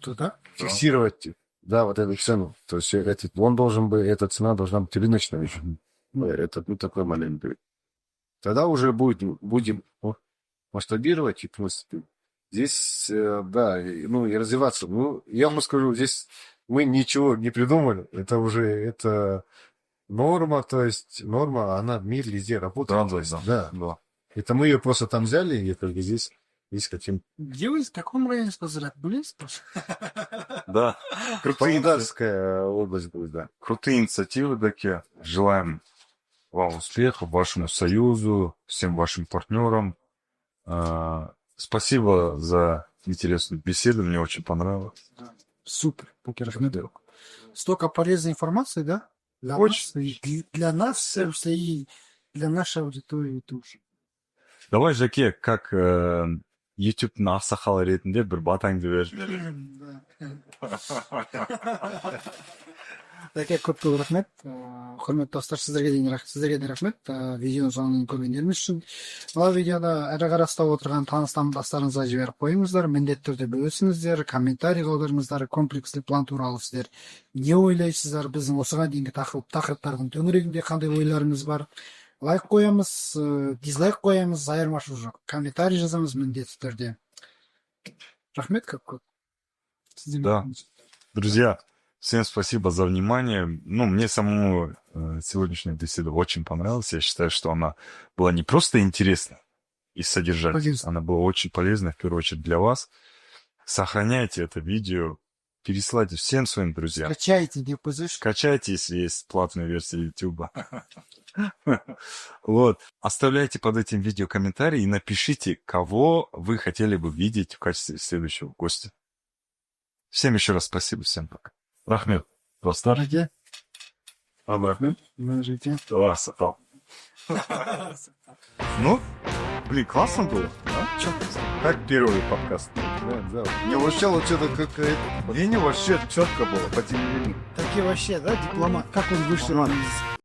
S3: фиксировать, да, вот эту цену. То есть он должен быть, эта цена должна быть рыночной. Это такой момент. Тогда уже будем масштабировать, и здесь, да, и развиваться. Ну, я вам скажу, здесь мы ничего не придумали. Это уже, норма, то есть норма, она в мире везде работает. Да. Это мы ее просто там взяли, и только здесь хотим.
S2: Где вы в каком районе сказали? Близко?
S1: Да.
S3: Павлодарская область будет, да.
S1: Крутые инициативы такие. Желаем вам успехов, вашему союзу, всем вашим партнерам. Спасибо за интересную беседу, мне очень понравилось.
S2: Супер. Столько полезной информации, да? Для нас и для нашей аудитории тоже.
S1: Давай, Жаке, как YouTube-ның ақсақалы ретінде бір батаңды бер.
S2: Жаке, көп рахмет. Құрметті достар, сіздерге де рахмет. Видеоны соңынан көргендеріңіз үшін. Мына видеода әрі қарастап отырған таныстарыңызға жіберіп қойыңыздар, міндетті түрде бөлісіңіздер, комментарий қалдырыңыздар, комплекслі план туралы сіздер не ойлайсыздар, біздің осыған дейінгі тақырыптардың төңірегінде қандай ойларыңыз бар. Лайк қоямыз, дизлайк қоямыз, айырмашылық жоқ. Комментарий жазамыз міндетті түрде. Рахмет көп.
S1: Да. Друзья, всем спасибо за внимание. Мне самому сегодняшняя беседа очень понравилась. Я считаю, что она была не просто интересна и содержательна, она была очень полезна, в первую очередь, для вас. Сохраняйте это видео, пересылайте всем своим друзьям. Скачайте, если есть платная версия YouTube. Вот. Оставляйте под этим видео комментарии и напишите, кого вы хотели бы видеть в качестве следующего гостя. Всем еще раз спасибо, всем пока. Рахмет, достар. Рахмет. Сапал. Классно было, да? Как первый подкаст.
S3: Да. Не, вообще вот что-то как-то...
S1: Не, вообще четко было по телевизору.
S2: Такие вообще, да, дипломат. Как он вышел из